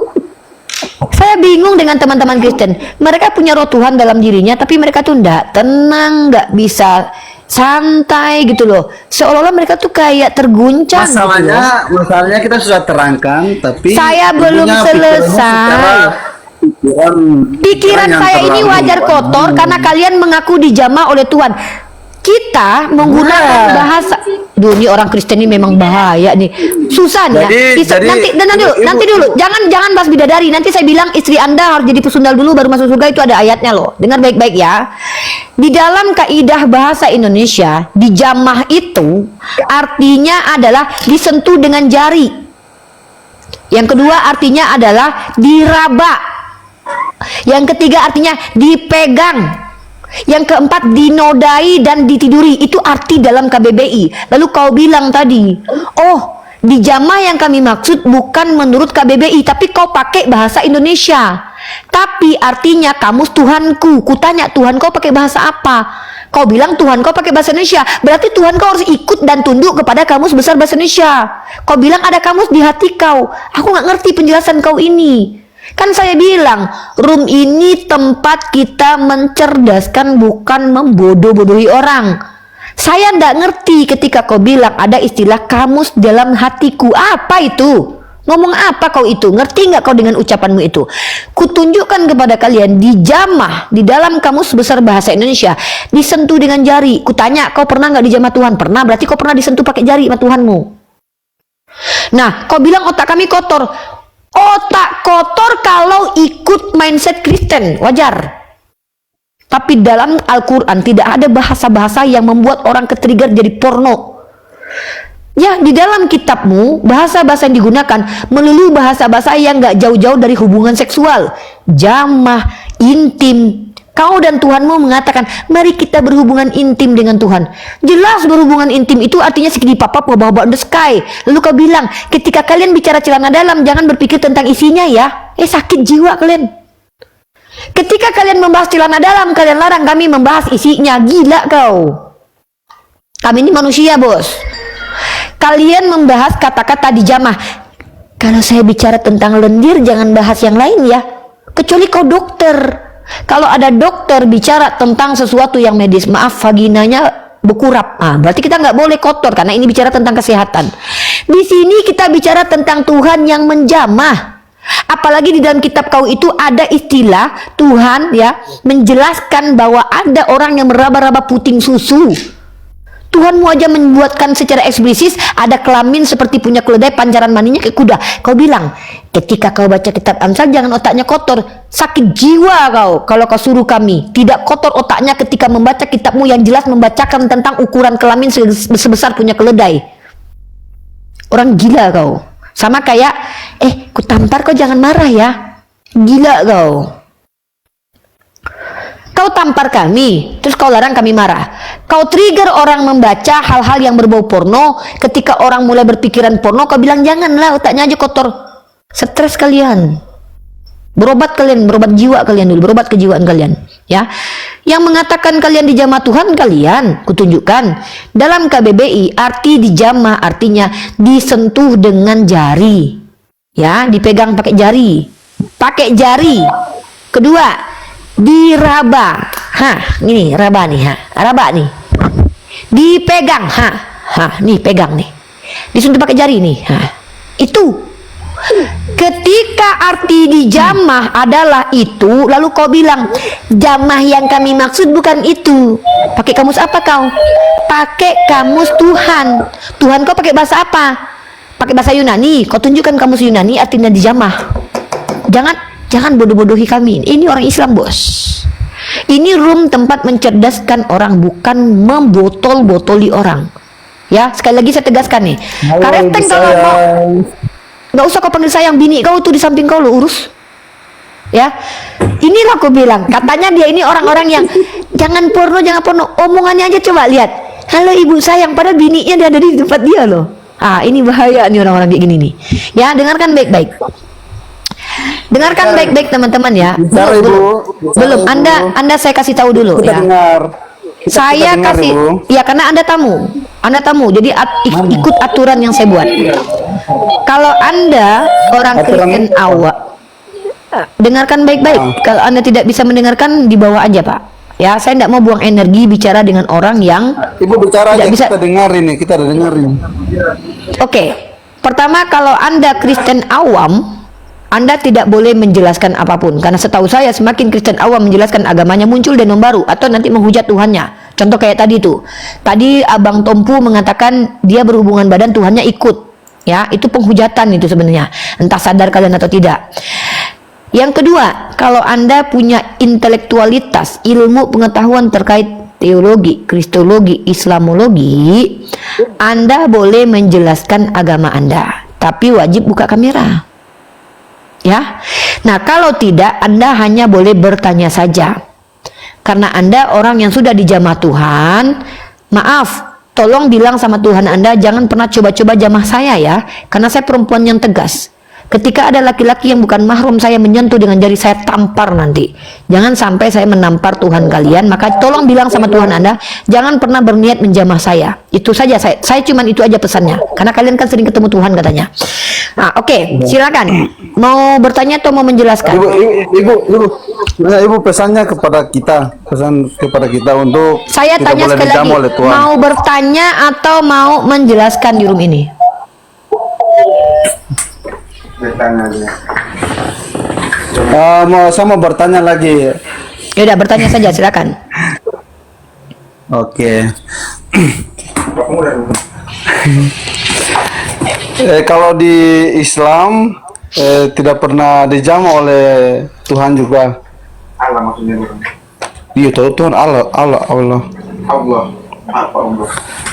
Saya bingung dengan teman-teman Kristen. Mereka punya roh Tuhan dalam dirinya, tapi mereka tuh enggak tenang, nggak bisa santai gitu loh. Seolah-olah mereka tuh kayak terguncang gitu loh. Masalahnya kita sudah terangkan, tapi Saya belum ibunya pikirannya selesai. secara Pikiran yang saya ini terlalu- wajar kotor karena kalian mengaku dijamah oleh Tuhan. Kita menggunakan Nah. bahasa. Duh, ini orang Kristen ini memang bahaya nih. Susah nih ya. Nanti dulu. Jangan bahas bidadari. Nanti saya bilang istri Anda harus jadi pesundal dulu baru masuk surga, itu ada ayatnya loh. Dengar baik-baik ya. Di dalam kaidah bahasa Indonesia, dijamah itu artinya adalah disentuh dengan jari. Yang kedua artinya adalah diraba. Yang ketiga artinya dipegang. Yang keempat dinodai dan ditiduri. Itu arti dalam KBBI. Lalu kau bilang tadi, oh dijamah yang kami maksud bukan menurut KBBI, tapi kau pakai bahasa Indonesia. Tapi artinya kamus Tuhanku. Kutanya Tuhan kau pakai bahasa apa? Kau bilang Tuhan kau pakai bahasa Indonesia. Berarti Tuhan kau harus ikut dan tunduk kepada kamus besar bahasa Indonesia. Kau bilang ada kamus di hati kau. Aku nggak ngerti penjelasan kau ini. Kan saya bilang, room ini tempat kita mencerdaskan, bukan membodoh-bodohi orang. Saya nggak ngerti ketika kau bilang ada istilah kamus dalam hatiku. Apa itu? Ngomong apa kau itu? Ngerti nggak kau dengan ucapanmu itu? Kutunjukkan kepada kalian, dijamah di dalam kamus besar bahasa Indonesia, disentuh dengan jari. Kutanya, kau pernah nggak dijamah Tuhan? Pernah, berarti kau pernah disentuh pakai jari sama Tuhanmu. Nah, kau bilang otak kami kotor. Otak kotor kalau ikut mindset Kristen, wajar. Tapi dalam Al-Quran tidak ada bahasa-bahasa yang membuat orang ketrigger jadi porno. Ya, di dalam kitabmu bahasa-bahasa yang digunakan melulu bahasa-bahasa yang nggak jauh-jauh dari hubungan seksual, jamah, intim. Kau dan Tuhanmu mengatakan, mari kita berhubungan intim dengan Tuhan. Jelas berhubungan intim itu artinya segini papap bawa the sky. Lalu kau bilang, ketika kalian bicara celana dalam, jangan berpikir tentang isinya ya. Sakit jiwa kalian. Ketika kalian membahas celana dalam, kalian larang kami membahas isinya. Gila kau. Kami ini manusia, bos. Kalian membahas kata-kata dijamah. Kalau saya bicara tentang lendir, jangan bahas yang lain ya. Kecuali kau dokter. Kalau ada dokter bicara tentang sesuatu yang medis, maaf, vaginanya berkurap, berarti kita nggak boleh kotor karena ini bicara tentang kesehatan. Di sini kita bicara tentang Tuhan yang menjamah. Apalagi di dalam kitab kau itu ada istilah Tuhan ya menjelaskan bahwa ada orang yang meraba-raba puting susu. Tuhanmu aja membuatkan secara eksplisit ada kelamin seperti punya keledai, pancaran maninya kayak kuda. Kau bilang ketika kau baca kitab Amsal jangan otaknya kotor, sakit jiwa kau kalau kau suruh kami tidak kotor otaknya ketika membaca kitabmu yang jelas membacakan tentang ukuran kelamin sebesar punya keledai. Orang gila kau. Sama kayak ku tampar kau jangan marah ya. Gila kau. Kau tampar kami, terus kau larang kami marah. Kau trigger orang membaca hal-hal yang berbau porno. Ketika orang mulai berpikiran porno, kau bilang janganlah, otaknya aja kotor. Stres kalian. Berobat kalian, berobat jiwa kalian dulu, berobat kejiwaan kalian. Ya, yang mengatakan kalian dijamah Tuhan kalian, kutunjukkan dalam KBBI arti dijamah artinya disentuh dengan jari. Ya, dipegang pakai jari, pakai jari. Kedua, diraba, ini raba nih, raba nih, dipegang, nih pegang nih, disentuh pakai jari nih, itu. Ketika arti dijamah adalah itu, lalu kau bilang jamah yang kami maksud bukan itu. Pakai kamus apa kau? Pakai kamus Tuhan. Tuhan kau pakai bahasa apa? Pakai bahasa Yunani. Kau tunjukkan kamus Yunani artinya dijamah. Jangan bodoh-bodohi kami. Ini orang Islam, bos. Ini room tempat mencerdaskan orang, bukan membotol-botoli orang. Ya, sekali lagi saya tegaskan nih. Kareteng kalau mau, nggak usah kau panggil sayang, bini kau tuh di samping kau lo urus. Ya, inilah aku bilang. Katanya dia ini orang-orang yang jangan porno. Omongannya aja coba lihat. Halo ibu sayang, padahal bininya dia ada di tempat dia loh. Ini bahaya nih orang-orang kayak gini nih. Ya, dengarkan baik-baik. Dengarkan baik-baik teman-teman ya. Belum. Anda saya kasih tahu dulu ya. Saya kasih ya karena Anda tamu. Jadi ikut aturan yang saya buat. Kalau Anda orang Kristen awam, dengarkan baik-baik. Kalau Anda tidak bisa mendengarkan, dibawa aja Pak. Ya, saya tidak mau buang energi bicara dengan orang yang Ibu bicara aja, bisa. kita dengerin. Oke. Pertama, kalau Anda Kristen awam, Anda tidak boleh menjelaskan apapun, karena setahu saya semakin Kristen awam menjelaskan agamanya muncul denom baru atau nanti menghujat Tuhannya. Contoh kayak tadi tuh. Tadi Abang Tompu mengatakan dia berhubungan badan Tuhannya ikut. Ya, itu penghujatan itu sebenarnya. Entah sadar kalian atau tidak. Yang kedua, kalau Anda punya intelektualitas, ilmu pengetahuan terkait teologi, kristologi, islamologi, Anda boleh menjelaskan agama Anda, tapi wajib buka kamera. Ya, nah kalau tidak Anda hanya boleh bertanya saja, karena Anda orang yang sudah dijamah Tuhan. Maaf, tolong bilang sama Tuhan Anda jangan pernah coba-coba jamah saya ya, karena saya perempuan yang tegas. Ketika ada laki-laki yang bukan mahram saya menyentuh dengan jari, saya tampar nanti. Jangan sampai saya menampar Tuhan kalian. Maka tolong bilang sama Tuhan Anda jangan pernah berniat menjamah saya. Itu saja, saya cuman itu aja pesannya, karena kalian kan sering ketemu Tuhan katanya. Oke, silakan. Mau bertanya atau mau menjelaskan? Ibu pesannya kepada kita, untuk saya kita tanya boleh sekali dijamah oleh lagi, Tuhan. mau bertanya atau mau menjelaskan di room ini? Saya mau bertanya lagi. Ya udah, bertanya saja, silakan. Oke. Kalau di Islam tidak pernah dijamah oleh Tuhan juga. Allah maksudnya. Iya, Tuhan Allah. Allah. Apa Allah?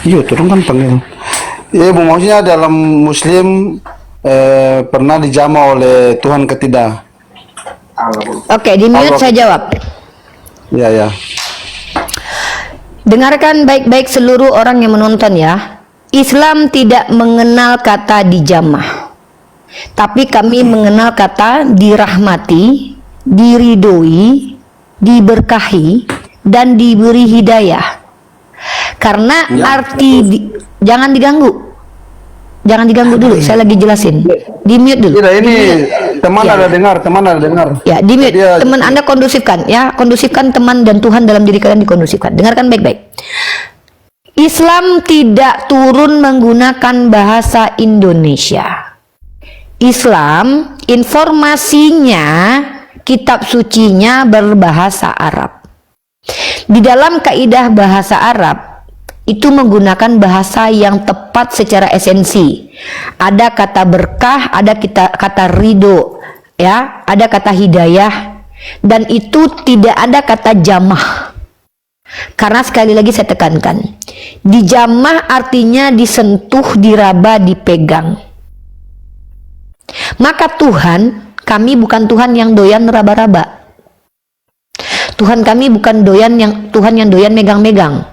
Iya, Tuhan kan panggil. Iya, maksudnya dalam Muslim pernah dijamah oleh Tuhan ketidak. Oke, di mute saya jawab. Ya. Dengarkan baik-baik seluruh orang yang menonton ya. Islam tidak mengenal kata dijamah, tapi kami mengenal kata dirahmati, diridhoi, diberkahi, dan diberi hidayah. Karena arti jangan diganggu dulu, saya lagi jelasin. Di mute dulu. Tidak, ini teman ada dengar. Ya, di mute. Teman Anda kondusifkan ya, kondusifkan teman dan Tuhan dalam diri kalian dikondusifkan. Dengarkan baik-baik. Islam tidak turun menggunakan bahasa Indonesia. Islam informasinya, kitab sucinya berbahasa Arab. Di dalam kaidah bahasa Arab, itu menggunakan bahasa yang tepat secara esensi. Ada kata berkah, ada kata ridho, ya, ada kata hidayah, dan itu tidak ada kata jamah. Karena sekali lagi saya tekankan, dijamah artinya disentuh, diraba, dipegang. Maka Tuhan, kami bukan Tuhan yang doyan raba-raba. Tuhan kami bukan Tuhan yang doyan megang-megang.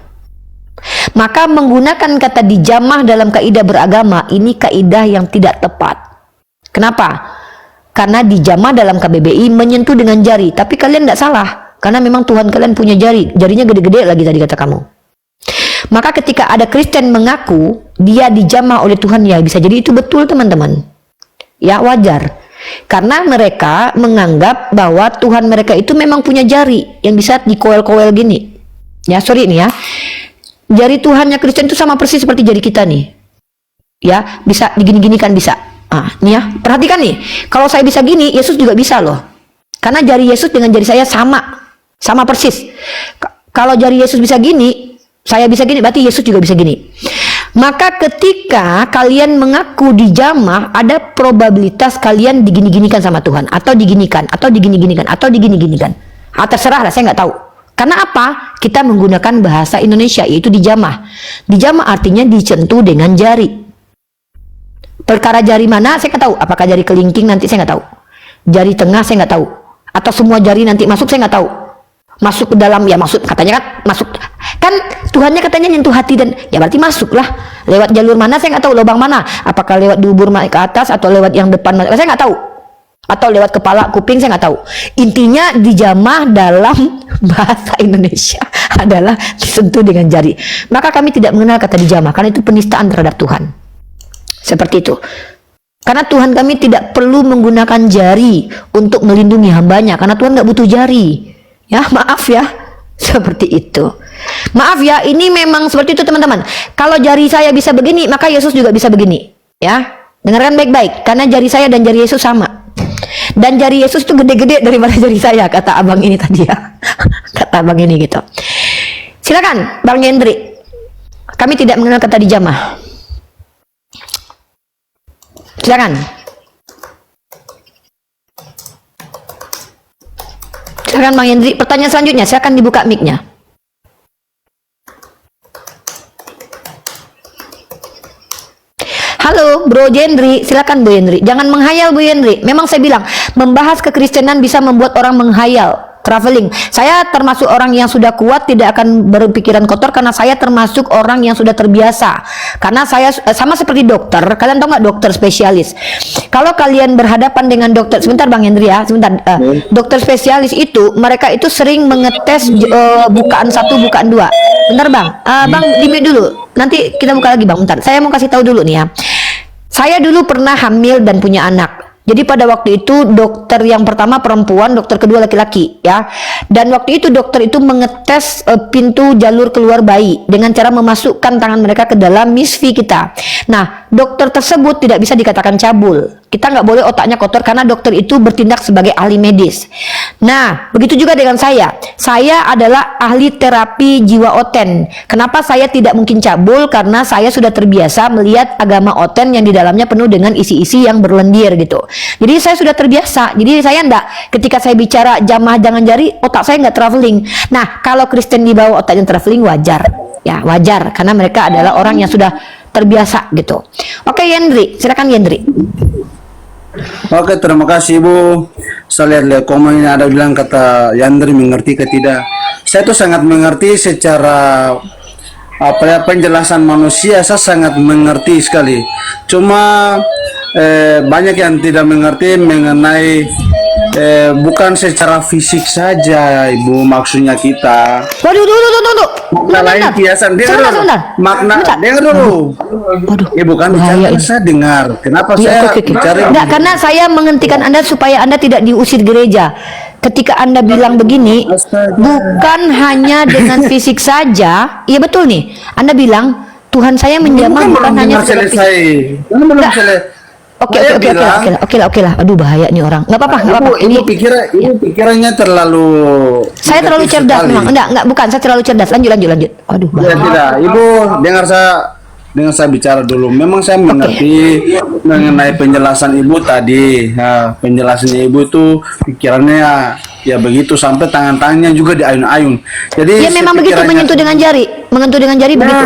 Maka menggunakan kata dijamah dalam kaidah beragama ini kaidah yang tidak tepat. Kenapa? Karena dijamah dalam KBBI menyentuh dengan jari, tapi kalian tidak salah. Karena memang Tuhan kalian punya jarinya gede-gede lagi tadi kata kamu. Maka ketika ada Kristen mengaku dia dijamah oleh Tuhan, ya bisa jadi itu betul teman-teman. Ya wajar. Karena mereka menganggap bahwa Tuhan mereka itu memang punya jari yang bisa dikoel-koel gini. Ya sorry nih ya. Jari Tuhannya Kristen itu sama persis seperti jari kita nih. Ya bisa digini-ginikan bisa. Nih ya perhatikan nih. Kalau saya bisa gini, Yesus juga bisa loh. Karena jari Yesus dengan jari saya sama persis. Kalau jari Yesus bisa gini, saya bisa gini, berarti Yesus juga bisa gini. Maka ketika kalian mengaku dijamah, ada probabilitas kalian digini-ginikan sama Tuhan, atau diginikan, atau digini-ginikan, atau digini-ginikan. Terserah lah, saya nggak tahu. Karena apa? Kita menggunakan bahasa Indonesia, yaitu dijamah. Dijamah artinya disentuh dengan jari. Perkara jari mana, saya nggak tahu. Apakah jari kelingking nanti, saya nggak tahu. Jari tengah, saya nggak tahu. Atau semua jari nanti masuk, saya nggak tahu. Masuk ke dalam, ya maksud katanya kan masuk, kan Tuhannya katanya nyentuh hati, dan ya berarti masuklah. Lewat jalur mana saya nggak tahu, lubang mana, apakah lewat dubur ke atas atau lewat yang depan, saya nggak tahu, atau lewat kepala, kuping, saya nggak tahu. Intinya dijamah dalam bahasa Indonesia adalah disentuh dengan jari. Maka kami tidak mengenal kata dijamah karena itu penistaan terhadap Tuhan. Seperti itu. Karena Tuhan kami tidak perlu menggunakan jari untuk melindungi hambanya, karena Tuhan nggak butuh jari. Ya maaf ya, seperti itu. Maaf ya, ini memang seperti itu teman-teman. Kalau jari saya bisa begini, maka Yesus juga bisa begini. Ya, dengarkan baik-baik. Karena jari saya dan jari Yesus sama. Dan jari Yesus itu gede-gede daripada jari saya, kata abang ini tadi ya. Kata abang ini gitu. Silakan, Bang Hendri. Kami tidak mengenal kata dijamah. Silakan. Silakan Bang Hendri, pertanyaan selanjutnya, silakan dibuka mic-nya. Halo Bro Hendri, silakan Bu Hendri. Jangan menghayal Bu Hendri. Memang saya bilang, membahas kekristenan bisa membuat orang menghayal. Traveling. Saya termasuk orang yang sudah kuat, tidak akan berpikiran kotor karena saya termasuk orang yang sudah terbiasa. Karena saya sama seperti dokter. Kalian tahu nggak dokter spesialis? Kalau kalian berhadapan dengan dokter, sebentar Bang Hendri ya, sebentar. Dokter spesialis itu mereka itu sering mengetes bukaan 1, bukaan 2. Bentar Bang, Bang di-mute dulu. Nanti kita buka lagi Bang. Bentar. Saya mau kasih tahu dulu nih ya. Saya dulu pernah hamil dan punya anak. Jadi pada waktu itu dokter yang pertama perempuan, dokter kedua laki-laki ya. Dan waktu itu dokter itu mengetes pintu jalur keluar bayi dengan cara memasukkan tangan mereka ke dalam misfi kita. Nah, dokter tersebut tidak bisa dikatakan cabul. Kita nggak boleh otaknya kotor karena dokter itu bertindak sebagai ahli medis. Nah, begitu juga dengan saya. Saya adalah ahli terapi jiwa oten. Kenapa saya tidak mungkin cabul? Karena saya sudah terbiasa melihat agama oten yang di dalamnya penuh dengan isi-isi yang berlendir gitu. Jadi saya sudah terbiasa. Jadi saya enggak, ketika saya bicara jamah jangan jari, otak saya nggak traveling. Nah, kalau Kristen di bawah otaknya traveling wajar. Ya, wajar karena mereka adalah orang yang sudah terbiasa gitu. Oke, Yendri, silakan Yendri. Oke, terima kasih Bu. Saya lihat komen ini ada bilang kata Yandri mengerti ke tidak. Saya tuh sangat mengerti secara penjelasan manusia, saya sangat mengerti sekali. Cuma banyak yang tidak mengerti mengenai bukan secara fisik saja, Ibu, maksudnya kita. Waduh, tunggu. Makna lain biasa. Sebentar. Makna, dengar dulu. Waduh, Ibu kan bicara, saya dengar. Kenapa saya bicara? Enggak, karena saya menghentikan Anda supaya Anda tidak diusir gereja. Ketika Anda bilang begini, bukan hanya dengan fisik saja. Iya betul nih. Anda bilang Tuhan saya menjamah bukan hanya secara fisik. Belum selesai. Oke, Saya oke, bilang, oke lah. Aduh, bahaya nih orang. Nggak apa-apa, nggak apa-apa. Ibu pikirannya terlalu Saya terlalu negatif cerdas sekali. memang. Enggak, bukan. Saya terlalu cerdas. Lanjut. Aduh, Ya, bahaya. tidak, Ibu dengar saya bicara dulu. Memang saya mengerti mengenai penjelasan Ibu tadi. Nah, penjelasannya Ibu itu pikirannya ya begitu sampai tangan-tangannya juga diayun-ayun. Jadi Ya memang begitu, menyentuh dengan jari begitu.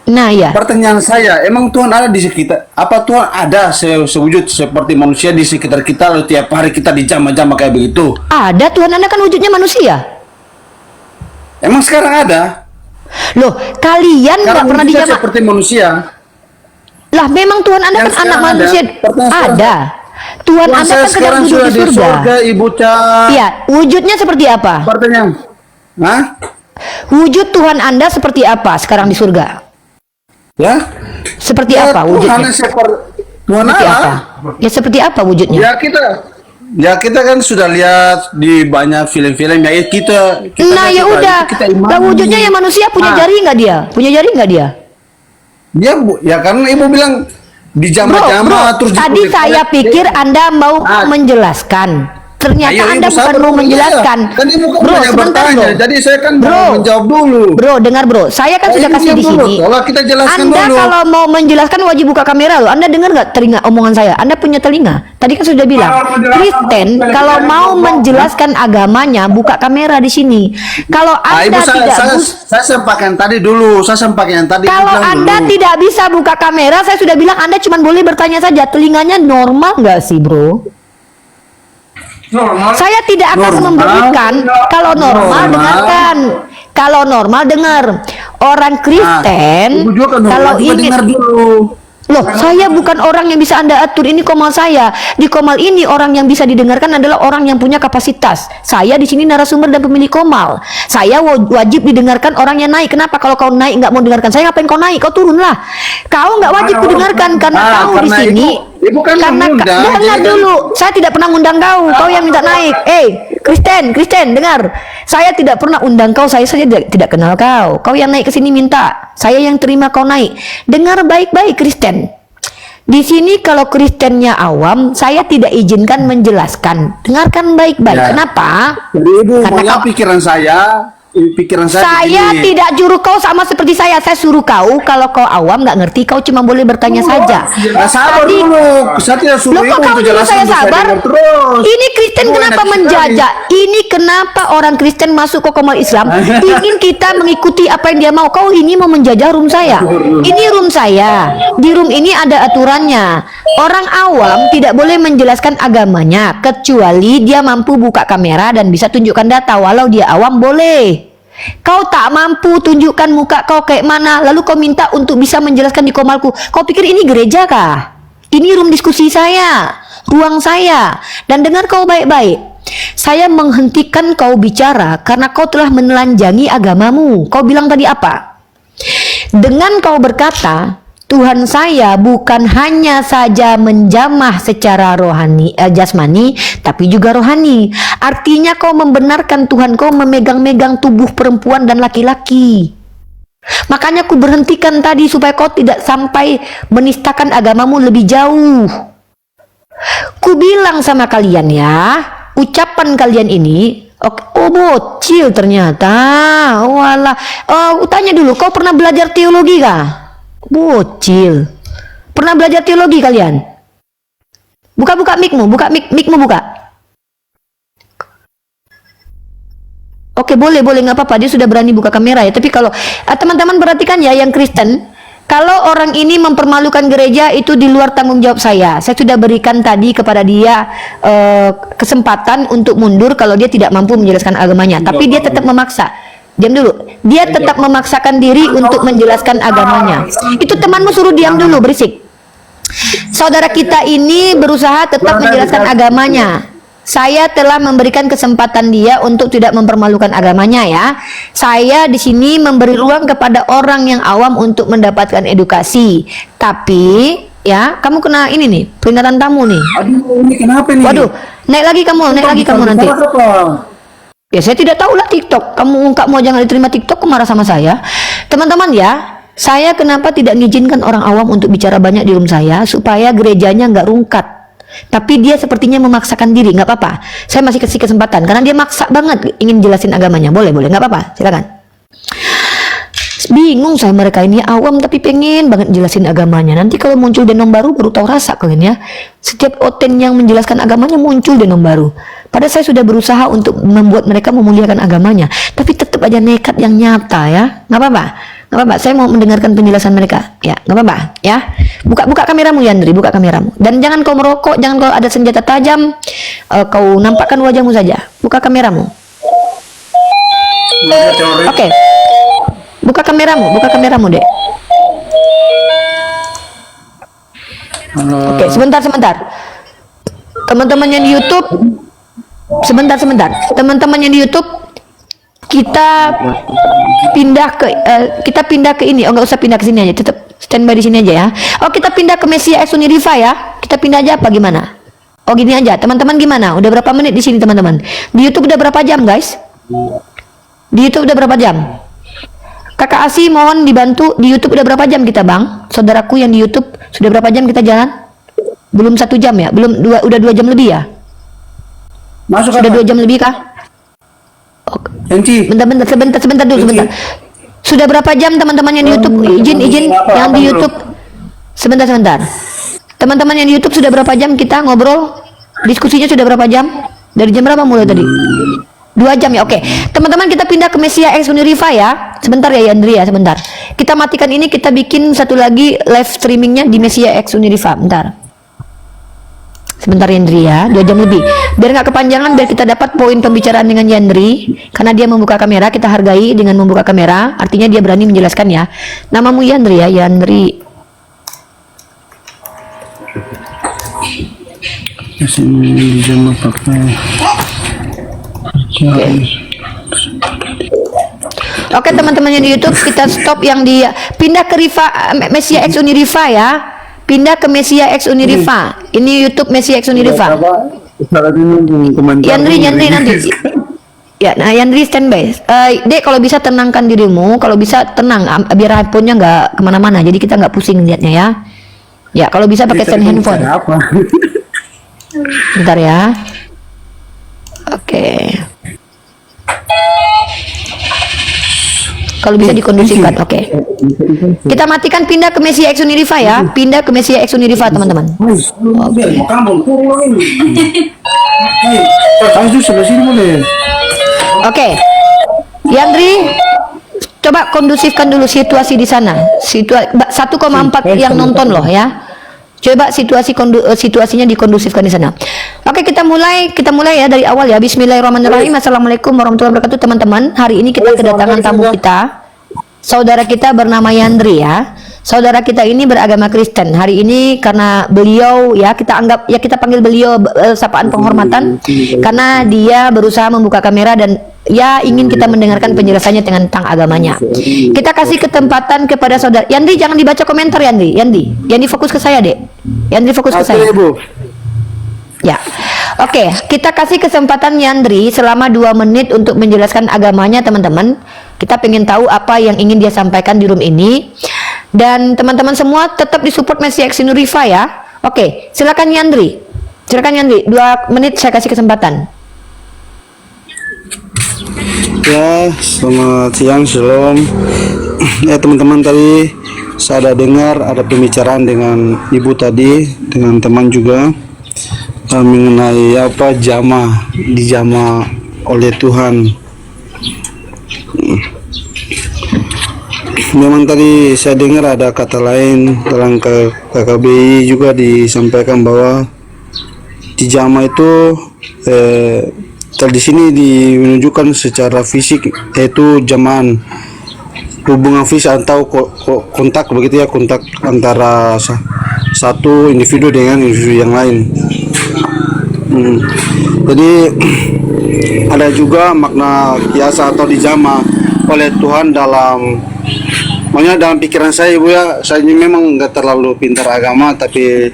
Nah, ya. Pertanyaan saya, emang Tuhan ada di sekitar? Apa Tuhan ada sewujud seperti manusia di sekitar kita lalu tiap hari kita dijamah-jamah kayak begitu? Ada, Tuhan Anda kan wujudnya manusia. Emang sekarang ada? Loh, kalian nggak Sekarang pernah wujudnya dijamah. seperti manusia. Lah, memang Tuhan Anda Yang kan anak sekarang manusia. Pertanyaan sekarang- Ada. Tuhan Anda saya kan sedang sekarang duduk sudah di di surga. surga, Ibu Cak. Iya, wujudnya seperti apa? Pertanyaan, hah? Wujud Tuhan Anda seperti apa sekarang di surga? Ya? Seperti Ya, apa wujudnya? Tuhan Seperti Allah. apa? Ya seperti apa wujudnya? Ya kita kan sudah lihat di banyak film-film ya kita Nah, lihat ya itu, udah. itu kita imani. Lah wujudnya ya manusia punya Nah, jari nggak dia? Punya jari nggak dia? Dia ya karena Ibu bilang Bro, dijamah-jamah terus tadi saya pikir Anda mau Ah. menjelaskan. Ternyata Ayo, Anda Ibu bukan sabar mau dulu, menjelaskan. iya. Kan Ibu kan Bro, banyak sebentar, bertanya, bro. jadi saya kan Bro. mau menjawab dulu. Bro, dengar bro. Saya kan sudah Ibu kasih diam di dulu, sini. tolong kita jelaskan Anda dulu. kalau mau menjelaskan wajib buka kamera loh. Anda dengar nggak telinga omongan saya? Anda punya telinga? Tadi kan sudah bilang, Kristen kalau mau menjelaskan agamanya buka kamera di sini. Kalau Ibu Anda tidak saya sampaikan tadi dulu, saya sampaikan tadi. kalau bilang Anda dulu. tidak bisa buka kamera, saya sudah bilang Anda cuma boleh bertanya saja. Telinganya normal nggak sih, bro? Saya tidak akan Normal. memberikan. Kalau normal, Normal. dengarkan. Kalau normal dengar. Orang Kristen Ibu juga kan kalau juga ini dengar dulu. loh, saya bukan orang yang bisa Anda atur. Ini komal saya. Di komal ini orang yang bisa didengarkan adalah orang yang punya kapasitas. Saya di sini narasumber dan pemilik komal. Saya wajib didengarkan orang yang naik. Kenapa kalau kau naik nggak mau dengarkan saya, ngapain kau naik? Kau turunlah. Kau nggak wajib kudengarkan karena kau di karena sini. Ibu kan Karena mengundang, dengar jadi kan- dulu. Saya tidak pernah undang kau. Kau yang minta naik. Kristen, dengar. Saya tidak pernah undang kau. Saya saja tidak kenal kau. Kau yang naik ke sini minta. Saya yang terima kau naik. Dengar baik-baik, Kristen. Di sini kalau Kristennya awam, saya tidak izinkan menjelaskan. Dengarkan baik-baik. Ya. Kenapa? Jadi Ibu Karena maunya kau- pikiran saya Saya begini. tidak juru kau sama seperti saya. Saya suruh kau, kalau kau awam nggak ngerti, kau cuma boleh bertanya saja. Nah, sabar Tadi- dulu. Saya tidak suruh Loh, Ibu kok kau untuk nyuruh jelaskan saya untuk sabar? dengar terus. Ini Kristen Ibu kenapa enak sekali. menjajah? Ini kenapa orang Kristen masuk ke komal Islam? Ingin kita mengikuti apa yang dia mau. Kau ini mau menjajah room saya. Ini room saya. Di room ini ada aturannya. Orang awam tidak boleh menjelaskan agamanya kecuali dia mampu buka kamera dan bisa tunjukkan data. Walau dia awam boleh. Kau tak mampu tunjukkan muka kau kayak mana, lalu kau minta untuk bisa menjelaskan di komalku. Kau pikir ini gereja kah? Ini room diskusi saya, ruang saya. Dan dengar kau baik-baik. Saya menghentikan kau bicara karena kau telah menelanjangi agamamu. Kau bilang tadi apa? Dengan kau berkata, Tuhan saya bukan hanya saja menjamah secara rohani, jasmani, tapi juga rohani. Artinya kau membenarkan Tuhan kau memegang-megang tubuh perempuan dan laki-laki. Makanya aku berhentikan tadi supaya kau tidak sampai menistakan agamamu lebih jauh. Ku bilang sama kalian ya, ucapan kalian ini, oh bocil ternyata. Walah, tanya dulu, kau pernah belajar teologi kah? Bocil. Pernah belajar teologi kalian? Buka mic-mu, mic-mu buka. Oke, boleh nggak apa-apa. Dia sudah berani buka kamera ya. Tapi kalau teman-teman perhatikan ya, yang Kristen, kalau orang ini mempermalukan gereja itu di luar tanggung jawab saya. Saya sudah berikan tadi kepada dia kesempatan untuk mundur kalau dia tidak mampu menjelaskan agamanya. Tapi dia tetap memaksa. Diam dulu. Dia tetap memaksakan diri untuk menjelaskan agamanya. Itu temanmu suruh diam dulu, berisik. Saudara kita ini berusaha tetap menjelaskan agamanya. Saya telah memberikan kesempatan dia untuk tidak mempermalukan agamanya ya. Saya di sini memberi ruang kepada orang yang awam untuk mendapatkan edukasi. Tapi ya, kamu kena ini nih, peringatan tamu nih. Aduh, ini kenapa nih? Waduh, naik lagi kamu nanti. Ya saya tidak tahu lah TikTok. Kamu ungkap mau jangan diterima TikTok, marah sama saya. Teman-teman ya, Saya kenapa tidak mengizinkan orang awam untuk bicara banyak di room saya supaya gerejanya nggak rungkat. Tapi dia sepertinya memaksakan diri, nggak apa-apa. Saya masih kasih kesempatan karena dia maksa banget ingin jelasin agamanya. Boleh, nggak apa-apa. Silakan. Bingung saya, mereka ini awam tapi pengen banget jelasin agamanya. Nanti kalau muncul denom baru tahu rasa kalian ya. Setiap oten yang menjelaskan agamanya muncul denom baru. Padahal saya sudah berusaha untuk membuat mereka memuliakan agamanya, tapi tetap aja nekat yang nyata ya. Nggak apa-apa. Nggak apa-apa, saya mau mendengarkan penjelasan mereka. Ya, nggak apa-apa ya. Buka kameramu Yandri, buka kameramu. Dan jangan kau merokok, jangan kau ada senjata tajam. Kau nampakkan wajahmu saja. Buka kameramu. Oke. Buka kameramu, Dek. Oke, sebentar. Teman-teman yang di YouTube, sebentar. Teman-teman yang di YouTube, kita pindah ke ini. Oh, nggak usah pindah ke sini aja, tetap standby di sini aja ya. Oh, kita pindah ke Mesia X Unirifa ya. Kita pindah aja apa gimana? Oh, gini aja. Teman-teman gimana? Udah berapa menit di sini, teman-teman? Di YouTube udah berapa jam, guys? Di YouTube udah berapa jam? Kakak Asi mohon dibantu, di YouTube udah berapa jam kita, Bang? Saudaraku yang di YouTube sudah berapa jam kita jalan? Belum 1 jam ya? Belum, udah 2 jam lebih ya? Masuk Sudah apa? 2 jam lebih kah? Enti. Sebentar dulu. Sudah berapa jam teman-teman yang di YouTube? Izin yang di YouTube. Sebentar. Teman-teman yang di YouTube sudah berapa jam kita ngobrol? Diskusinya sudah berapa jam? Dari jam berapa mulai tadi? 2 jam ya, oke. Teman-teman kita pindah ke Mesia X Unirifa ya. Sebentar ya Yandri ya, sebentar. Kita matikan ini, kita bikin satu lagi live streamingnya di Mesia X Unirifa. Sebentar Yandri ya, 2 jam lebih. Biar nggak kepanjangan, biar kita dapat poin pembicaraan dengan Yandri. Karena dia membuka kamera, kita hargai dengan membuka kamera. Artinya dia berani menjelaskan ya. Namamu Yandri ya, Yandri. Oke teman-teman yang di YouTube, kita stop yang di pindah ke Mesia X Unirifa ya. Pindah ke Mesia X Unirifa. Ini YouTube Mesia X Unirifa. Yandri nanti. Ya, nah Yandri standby. Dek, kalau bisa tenangkan dirimu, kalau bisa tenang, biar handphonenya nggak kemana-mana. Jadi kita nggak pusing liatnya ya. Ya, kalau bisa pakai stand handphone. Bentar ya. Oke. Kalau bisa dikondusifkan, oke. Kita matikan, pindah ke Mesia X Unirifa ya. Pindah ke Mesia X Unirifa teman-teman. Oke. Yandri, coba kondusifkan dulu situasi di sana. 1,4 yang nonton loh ya. Coba situasinya dikondusifkan di sana. Oke, kita mulai ya dari awal ya. Bismillahirrahmanirrahim. Assalamualaikum warahmatullahi wabarakatuh teman-teman. Hari ini kita kedatangan tamu kita. Saudara kita bernama Yandri ya. Saudara kita ini beragama Kristen. Hari ini karena beliau ya, kita anggap ya, kita panggil beliau sapaan penghormatan karena dia berusaha membuka kamera dan ya ingin kita mendengarkan penjelasannya tentang agamanya. Kita kasih kesempatan kepada saudara Yandri, jangan dibaca komentar Yandri fokus ke saya, Dek. Yandri fokus ke saya. Ya. Oke, kita kasih kesempatan Yandri selama 2 menit untuk menjelaskan agamanya teman-teman. Kita pengen tahu apa yang ingin dia sampaikan di room ini. Dan teman-teman semua tetap disupport Mesia X Unirifa ya. Oke, silakan Yandri. 2 menit saya kasih kesempatan. Ya, selamat siang, shalom. Ya teman-teman, tadi saya ada dengar ada pembicaraan dengan ibu tadi, dengan teman juga mengenai apa dijamah oleh Tuhan. Memang tadi saya dengar ada kata lain dalam KKBI juga disampaikan bahwa dijamah itu di sini menunjukkan secara fisik, yaitu jamaan hubungan fisik atau kontak begitu ya, kontak antara satu individu dengan individu yang lain. Jadi ada juga makna kiasa atau dijamah oleh Tuhan makanya dalam pikiran saya, Ibu ya, saya memang nggak terlalu pintar agama, tapi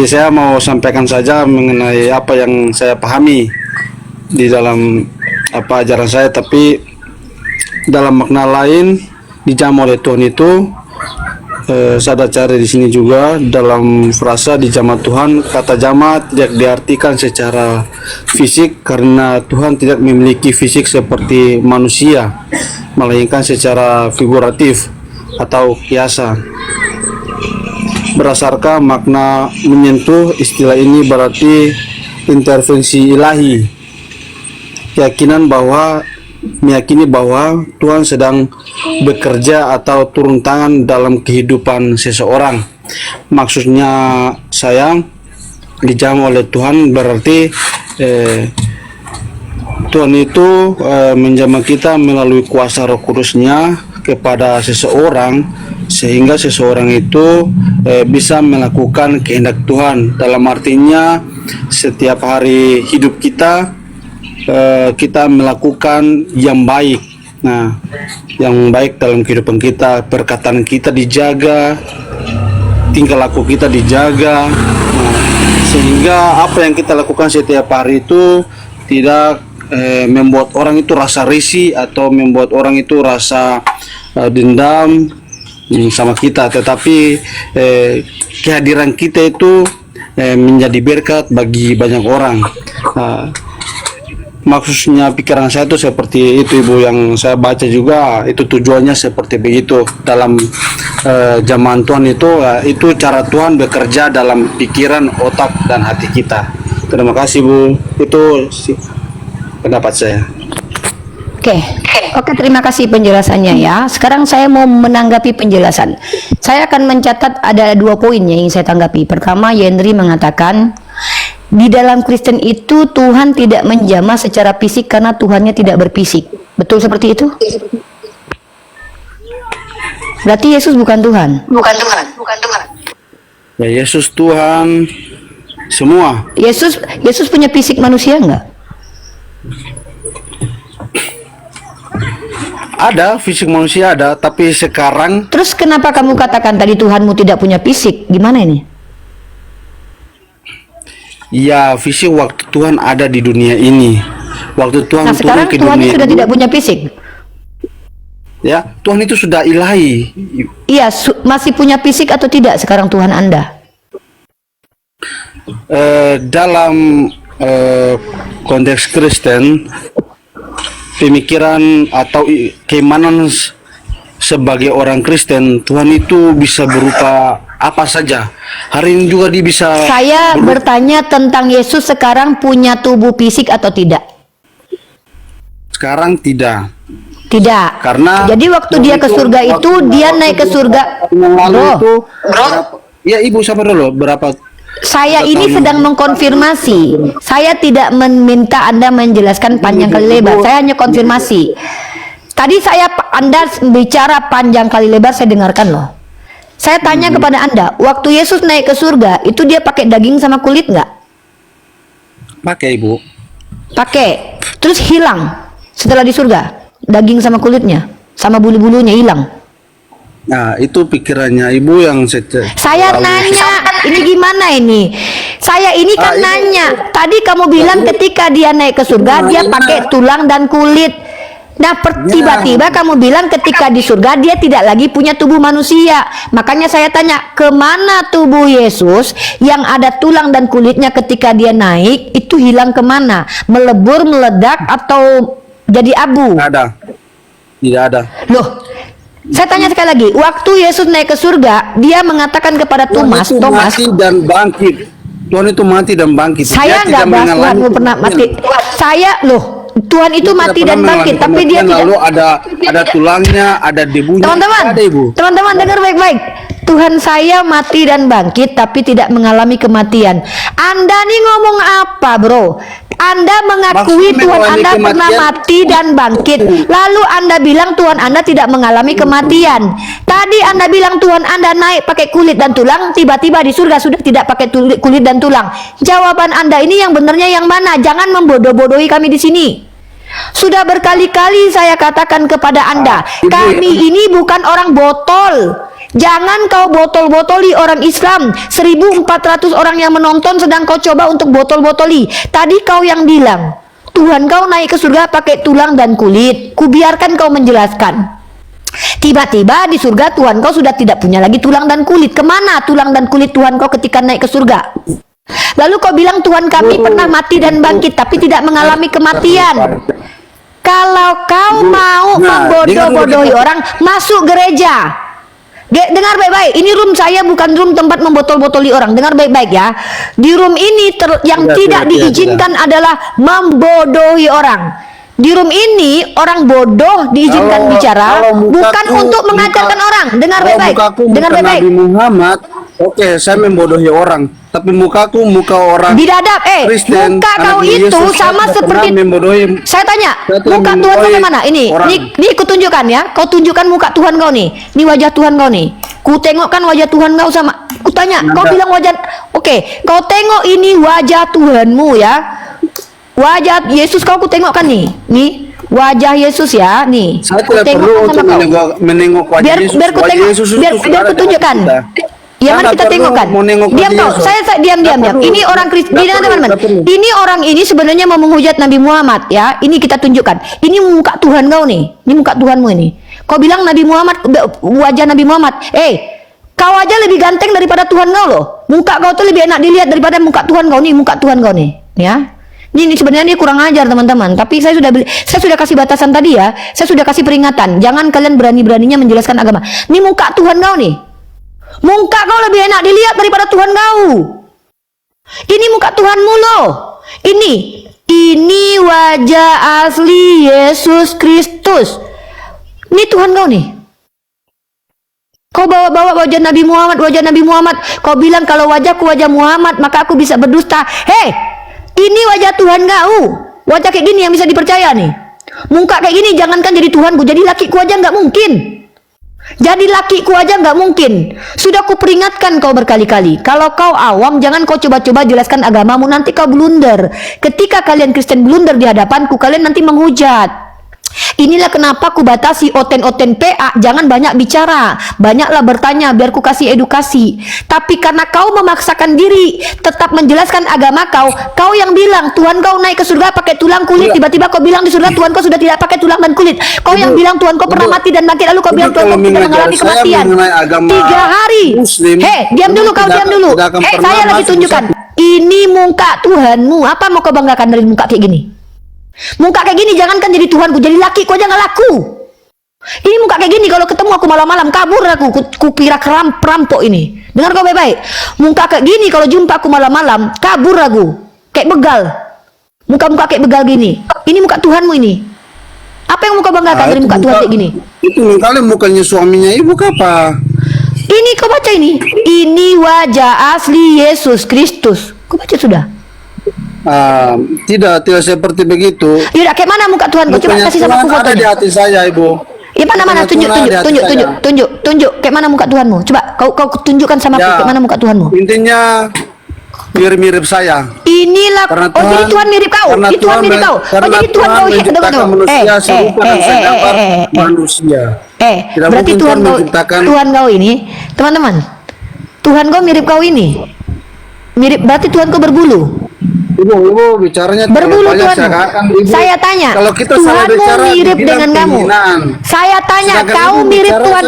saya mau sampaikan saja mengenai apa yang saya pahami di dalam ajaran saya, tapi dalam makna lain dijamah oleh Tuhan itu, saya ada cari di sini juga dalam frasa dijamah Tuhan. Kata jamah tidak diartikan secara fisik karena Tuhan tidak memiliki fisik seperti manusia, melainkan secara figuratif atau kiasan. Berdasarkan makna menyentuh, istilah ini berarti intervensi ilahi, meyakini bahwa Tuhan sedang bekerja atau turun tangan dalam kehidupan seseorang. Maksudnya sayang, dijamah oleh Tuhan berarti Tuhan itu menjamah kita melalui kuasa Roh Kudus-Nya kepada seseorang, sehingga seseorang itu bisa melakukan kehendak Tuhan. Dalam artinya setiap hari hidup kita kita melakukan yang baik. Nah, yang baik dalam kehidupan kita, perkataan kita dijaga, tingkah laku kita dijaga. Nah, sehingga apa yang kita lakukan setiap hari itu tidak membuat orang itu rasa risih atau membuat orang itu rasa dendam sama kita, tetapi kehadiran kita itu menjadi berkat bagi banyak orang. Maksudnya pikiran saya itu seperti itu, Ibu, yang saya baca juga itu tujuannya seperti begitu. Dalam zaman Tuhan itu cara Tuhan bekerja dalam pikiran, otak, dan hati kita. Terima kasih, Bu. Itu pendapat saya. Oke, terima kasih penjelasannya ya. Sekarang saya mau menanggapi penjelasan. Saya akan mencatat ada 2 poin yang ingin saya tanggapi. Pertama, Yendri mengatakan di dalam Kristen itu Tuhan tidak menjamah secara fisik karena Tuhannya tidak berfisik. Betul seperti itu? Berarti Yesus bukan Tuhan? Bukan Tuhan. Ya, Yesus Tuhan semua. Yesus punya fisik manusia enggak? Ada, fisik manusia ada, tapi sekarang... Terus kenapa kamu katakan tadi Tuhanmu tidak punya fisik? Gimana ini? Ya, fisik waktu Tuhan ada di dunia ini. Waktu Tuhan turun ke Tuhan dunia sudah ini, tidak punya fisik. ya, Tuhan itu sudah ilahi. Iya, masih punya fisik atau tidak sekarang Tuhan Anda? Dalam konteks Kristen, pemikiran atau keimanan sebagai orang Kristen, Tuhan itu bisa berupa apa saja. Hari ini juga dia bisa. Saya bertanya tentang Yesus sekarang punya tubuh fisik atau tidak? Sekarang tidak. Tidak. Karena jadi waktu dia ke surga itu dia naik ke surga. Bro. Ya, Ibu sabar dulu. Saya ini sedang mengkonfirmasi. Saya tidak meminta Anda menjelaskan panjang kali lebar. Saya hanya konfirmasi. Tadi Anda bicara panjang kali lebar, saya dengarkan loh. Saya tanya kepada Anda, waktu Yesus naik ke surga, itu dia pakai daging sama kulit nggak? Pakai, Ibu. Pakai. Terus hilang setelah di surga, daging sama kulitnya, sama bulu-bulunya hilang. Nah, itu pikirannya Ibu yang saya nanya, ini gimana ini? Saya ini kan nanya. Tadi kamu bilang ketika dia naik ke surga, dia pakai tulang dan kulit. Nah, tiba-tiba kamu bilang ketika di surga dia tidak lagi punya tubuh manusia. Makanya saya tanya, kemana tubuh Yesus yang ada tulang dan kulitnya ketika dia naik, itu hilang kemana? Melebur, meledak, atau jadi abu? Tidak ada. Tidak ada. Loh, saya tanya sekali lagi, waktu Yesus naik ke surga, dia mengatakan kepada Thomas, mati dan bangkit. Tuhan itu mati dan bangkit. Saya nggak bahas Tuhanmu pernah mati. Tuhan itu mati dan bangkit, tapi dia tidak. Lalu ada tulangnya, ada debunya. Teman-teman dengar baik-baik. Tuhan saya mati dan bangkit, tapi tidak mengalami kematian. Anda nih ngomong apa, bro? Anda mengakui Tuhan Anda pernah mati dan bangkit, lalu Anda bilang Tuhan Anda tidak mengalami kematian. Tadi Anda bilang Tuhan Anda naik pakai kulit dan tulang, tiba-tiba di surga sudah tidak pakai kulit dan tulang. Jawaban Anda ini yang benarnya yang mana? Jangan membodoh-bodohi kami di sini. Sudah berkali-kali saya katakan kepada Anda, kami ini bukan orang botol. Jangan kau botol-botoli orang Islam. 1.400 orang yang menonton sedang kau coba untuk botol-botoli. Tadi kau yang bilang Tuhan kau naik ke surga pakai tulang dan kulit. Kubiarkan kau menjelaskan. Tiba-tiba di surga Tuhan kau sudah tidak punya lagi tulang dan kulit. Kemana tulang dan kulit Tuhan kau ketika naik ke surga? Lalu kau bilang Tuhan kami pernah mati dan bangkit tapi tidak mengalami kematian. Kalau kau mau membodoh-bodohi orang, masuk gereja. Dengar baik-baik, ini room saya bukan room tempat membotol-botoli orang. Dengar baik-baik ya. Di room ini yang tidak diizinkan adalah membodohi orang. Di room ini orang bodoh diizinkan bicara, bukan untuk mengajarkan orang. Dengar baik-baik. Dengar baik-baik. Nabi Muhammad, oke, saya membodohi orang, tapi mukaku muka orang Bidadab, Kristen, muka kau Nabi itu Yesus, sama saya seperti membodohi. saya tanya, Saya telah muka Tuhan kau membodohi mana? Ini orang. aku tunjukkan ya. Kau tunjukkan muka Tuhan kau nih. Ini wajah Tuhan kau nih. Ku tengokkan wajah Tuhan kau sama. Ku tanya, kau bilang wajah. Oke, kau tengok ini wajah Tuhanmu ya. Wajah Yesus kau ku tengokkan nih. Nih, wajah Yesus ya, nih. Saya Ku tidak perlu tengokkan untuk sama kau. menengok wajah Biar Yesus. biar ku Wajah tengok, Yesus itu biar sudah ku ada di tunjukkan. kita. Ya, mari Anda kita perlu tengokkan. mau nengok Diam wajah kau. Yesus. Saya diam. Tidak Diam. perlu. Ini orang Kristen. Tidak Ini perlu, teman-teman. tidak perlu. Ini orang ini sebenarnya mau menghujat Nabi Muhammad ya. Ini kita tunjukkan. Ini muka Tuhan kau nih. Ini muka Tuhanmu ini. Kau bilang Nabi Muhammad, wajah Nabi Muhammad. Kau aja lebih ganteng daripada Tuhan kau loh. Muka kau tuh lebih enak dilihat daripada muka Tuhan kau nih. Muka Tuhan kau nih. Ya. Ini sebenarnya kurang ajar teman-teman. Tapi saya sudah kasih batasan tadi ya. Saya sudah kasih peringatan. Jangan kalian berani-beraninya menjelaskan agama. Ini muka Tuhan kau nih. Muka kau lebih enak dilihat daripada Tuhan kau. Ini muka Tuhanmu loh. Ini wajah asli Yesus Kristus. Ini Tuhan kau nih. Kau bawa-bawa wajah Nabi Muhammad. Kau bilang kalau wajahku wajah Muhammad, maka aku bisa berdusta. Ini wajah Tuhan kau. Wajah kayak gini yang bisa dipercaya nih. Muka kayak gini jangankan jadi Tuhanku, jadi lakiku aja nggak mungkin. Jadi lakiku aja nggak mungkin. Sudah kuperingatkan kau berkali-kali. Kalau kau awam, jangan kau coba-coba jelaskan agamamu, nanti kau blunder. Ketika kalian Kristen blunder di hadapanku, kalian nanti menghujat. Inilah kenapa ku batasi oten-oten PA, jangan banyak bicara, banyaklah bertanya biar ku kasih edukasi. Tapi karena kau memaksakan diri tetap menjelaskan agama kau yang bilang Tuhan kau naik ke surga pakai tulang kulit, tiba-tiba kau bilang di surga Tuhan kau sudah tidak pakai tulang dan kulit. Kau yang bilang Tuhan kau pernah mati dan bangkit, lalu kau bilang Tuhan kau tidak mengalami kematian. 3 hari. Diam dulu kau, diam dulu. Saya lagi tunjukkan. Ini muka Tuhanmu. Apa mau kau banggakan dari muka kayak gini? Muka kayak gini jangankan jadi Tuhanku, jadi lakiku aja nggak laku. Ini muka kayak gini kalau ketemu aku malam-malam kabur aku, ku kira perampok ini. Dengar kau baik-baik. Muka kayak gini kalau jumpa aku malam-malam kabur aku, kayak begal. Muka-muka kayak begal gini. Ini muka Tuhanmu ini. Apa yang mau kau banggakan dari muka Tuhan kayak gini? Itu kali mukanya suaminya ibu apa? Ini kau baca ini. Ini wajah asli Yesus Kristus. Kau baca sudah? Tidak seperti begitu. Yaudah, kayak mana muka Tuhan? Kau coba kasih sama aku Tuhan ada di fotonya. hati saya, ibu. Ya mana tunjuk kayak mana muka Tuhanmu. Coba kau tunjukkan sama aku kayak mana muka Tuhanmu. Intinya mirip saya. Inilah jadi Tuhan mirip kau. Ini Tuhan mirip kau. Jadi Tuhan kau menciptakan manusia serupa dan segambar manusia. Berarti Tuhan kau ini, teman-teman. Tuhan kau mirip kau ini. Berarti Tuhan kau berbulu. Ibu bicaranya berbulu Tuhanmu. Saya tanya, kalau kita Tuhanmu bicara, mirip dengan kamu. Saya tanya, kau mirip Tuhan?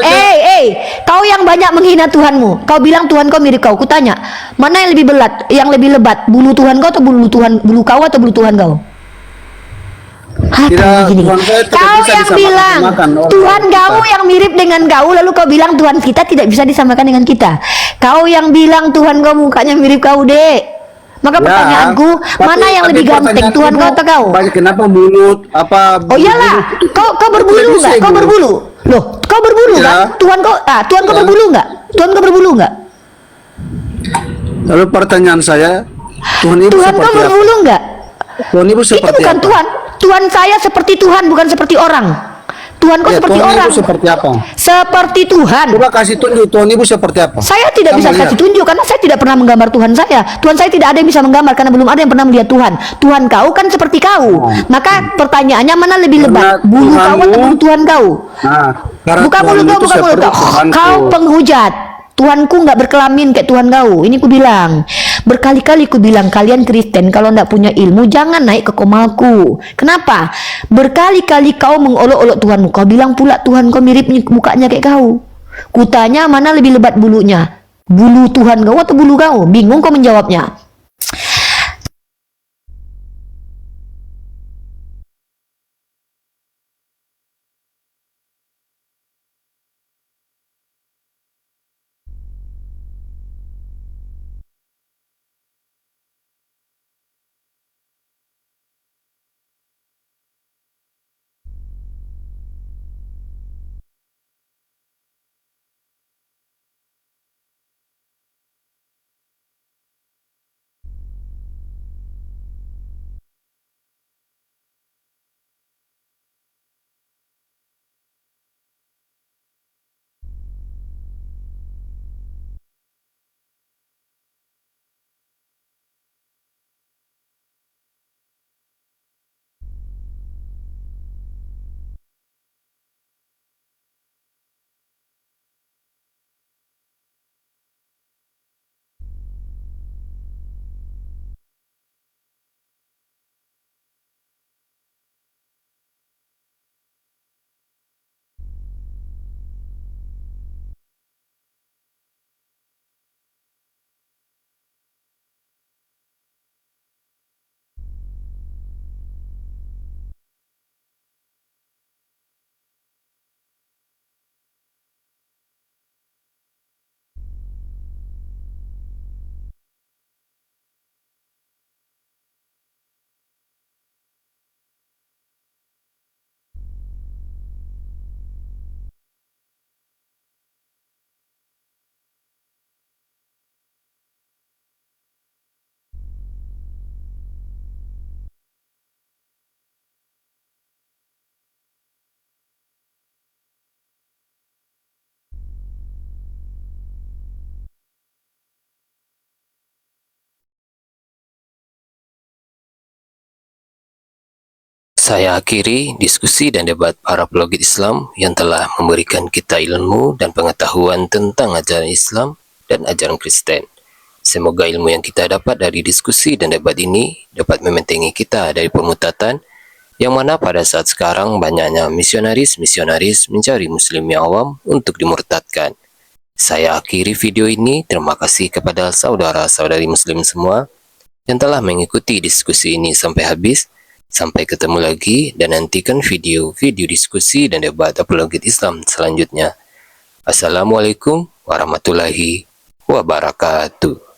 Kau yang banyak menghina Tuhanmu. Kau bilang Tuhan kau mirip kau. Kutanya, mana yang lebih belat, yang lebih lebat, bulu Tuhan kau atau bulu kau atau bulu Tuhan kau? Kau yang bilang Tuhan kau yang mirip dengan kau, lalu kau bilang Tuhan kita tidak bisa disamakan dengan kita. Kau yang bilang Tuhan kau mukanya mirip kau, Dek. Maka pertanyaanku, mana yang lebih ganteng, Tuhan kau atau kau? Kenapa mulut? Oh iyalah, kau berbulu nggak? Kau berbulu, loh, kau berbulu kan? Tuhan kau berbulu nggak? Tuhan kau berbulu nggak? Lalu pertanyaan saya, Tuhan kau berbulu nggak? Tuhan ibu seperti itu bukan apa? Tuhan. Tuhan saya seperti Tuhan, bukan seperti orang. Tuhan kau seperti Tuhan orang. Ibu seperti apa? Seperti Tuhan. Coba kasih tunjuk Tuhan ibu seperti apa? Saya tidak bisa kasih tunjuk karena saya tidak pernah menggambar Tuhan saya. Tuhan saya tidak ada yang bisa menggambar karena belum ada yang pernah melihat Tuhan. Tuhan kau kan seperti kau. Maka pertanyaannya mana lebih lebat? Bulu kau atau bulu Tuhan kau? Bukan bukan mulut kau, bukan mulut kau. Kau penghujat. Tuhanku nggak berkelamin kayak Tuhan kau. Ini ku bilang. Berkali-kali ku bilang kalian Kristen kalau nggak punya ilmu jangan naik ke komalku. Kenapa? Berkali-kali kau mengolok-olok Tuhanmu. Kau bilang pula Tuhan kau mirip mukanya kayak kau. Kutanya mana lebih lebat bulunya? Bulu Tuhan kau atau bulu kau? Bingung kau menjawabnya. Saya akhiri diskusi dan debat para apologet Islam yang telah memberikan kita ilmu dan pengetahuan tentang ajaran Islam dan ajaran Kristen. Semoga ilmu yang kita dapat dari diskusi dan debat ini dapat membentengi kita dari permutatan yang mana pada saat sekarang banyaknya misionaris-misionaris mencari muslim yang awam untuk dimurtadkan. Saya akhiri video ini. Terima kasih kepada saudara-saudari muslim semua yang telah mengikuti diskusi ini sampai habis. Sampai ketemu lagi dan nantikan video-video diskusi dan debat apologet Islam selanjutnya. Assalamualaikum warahmatullahi wabarakatuh.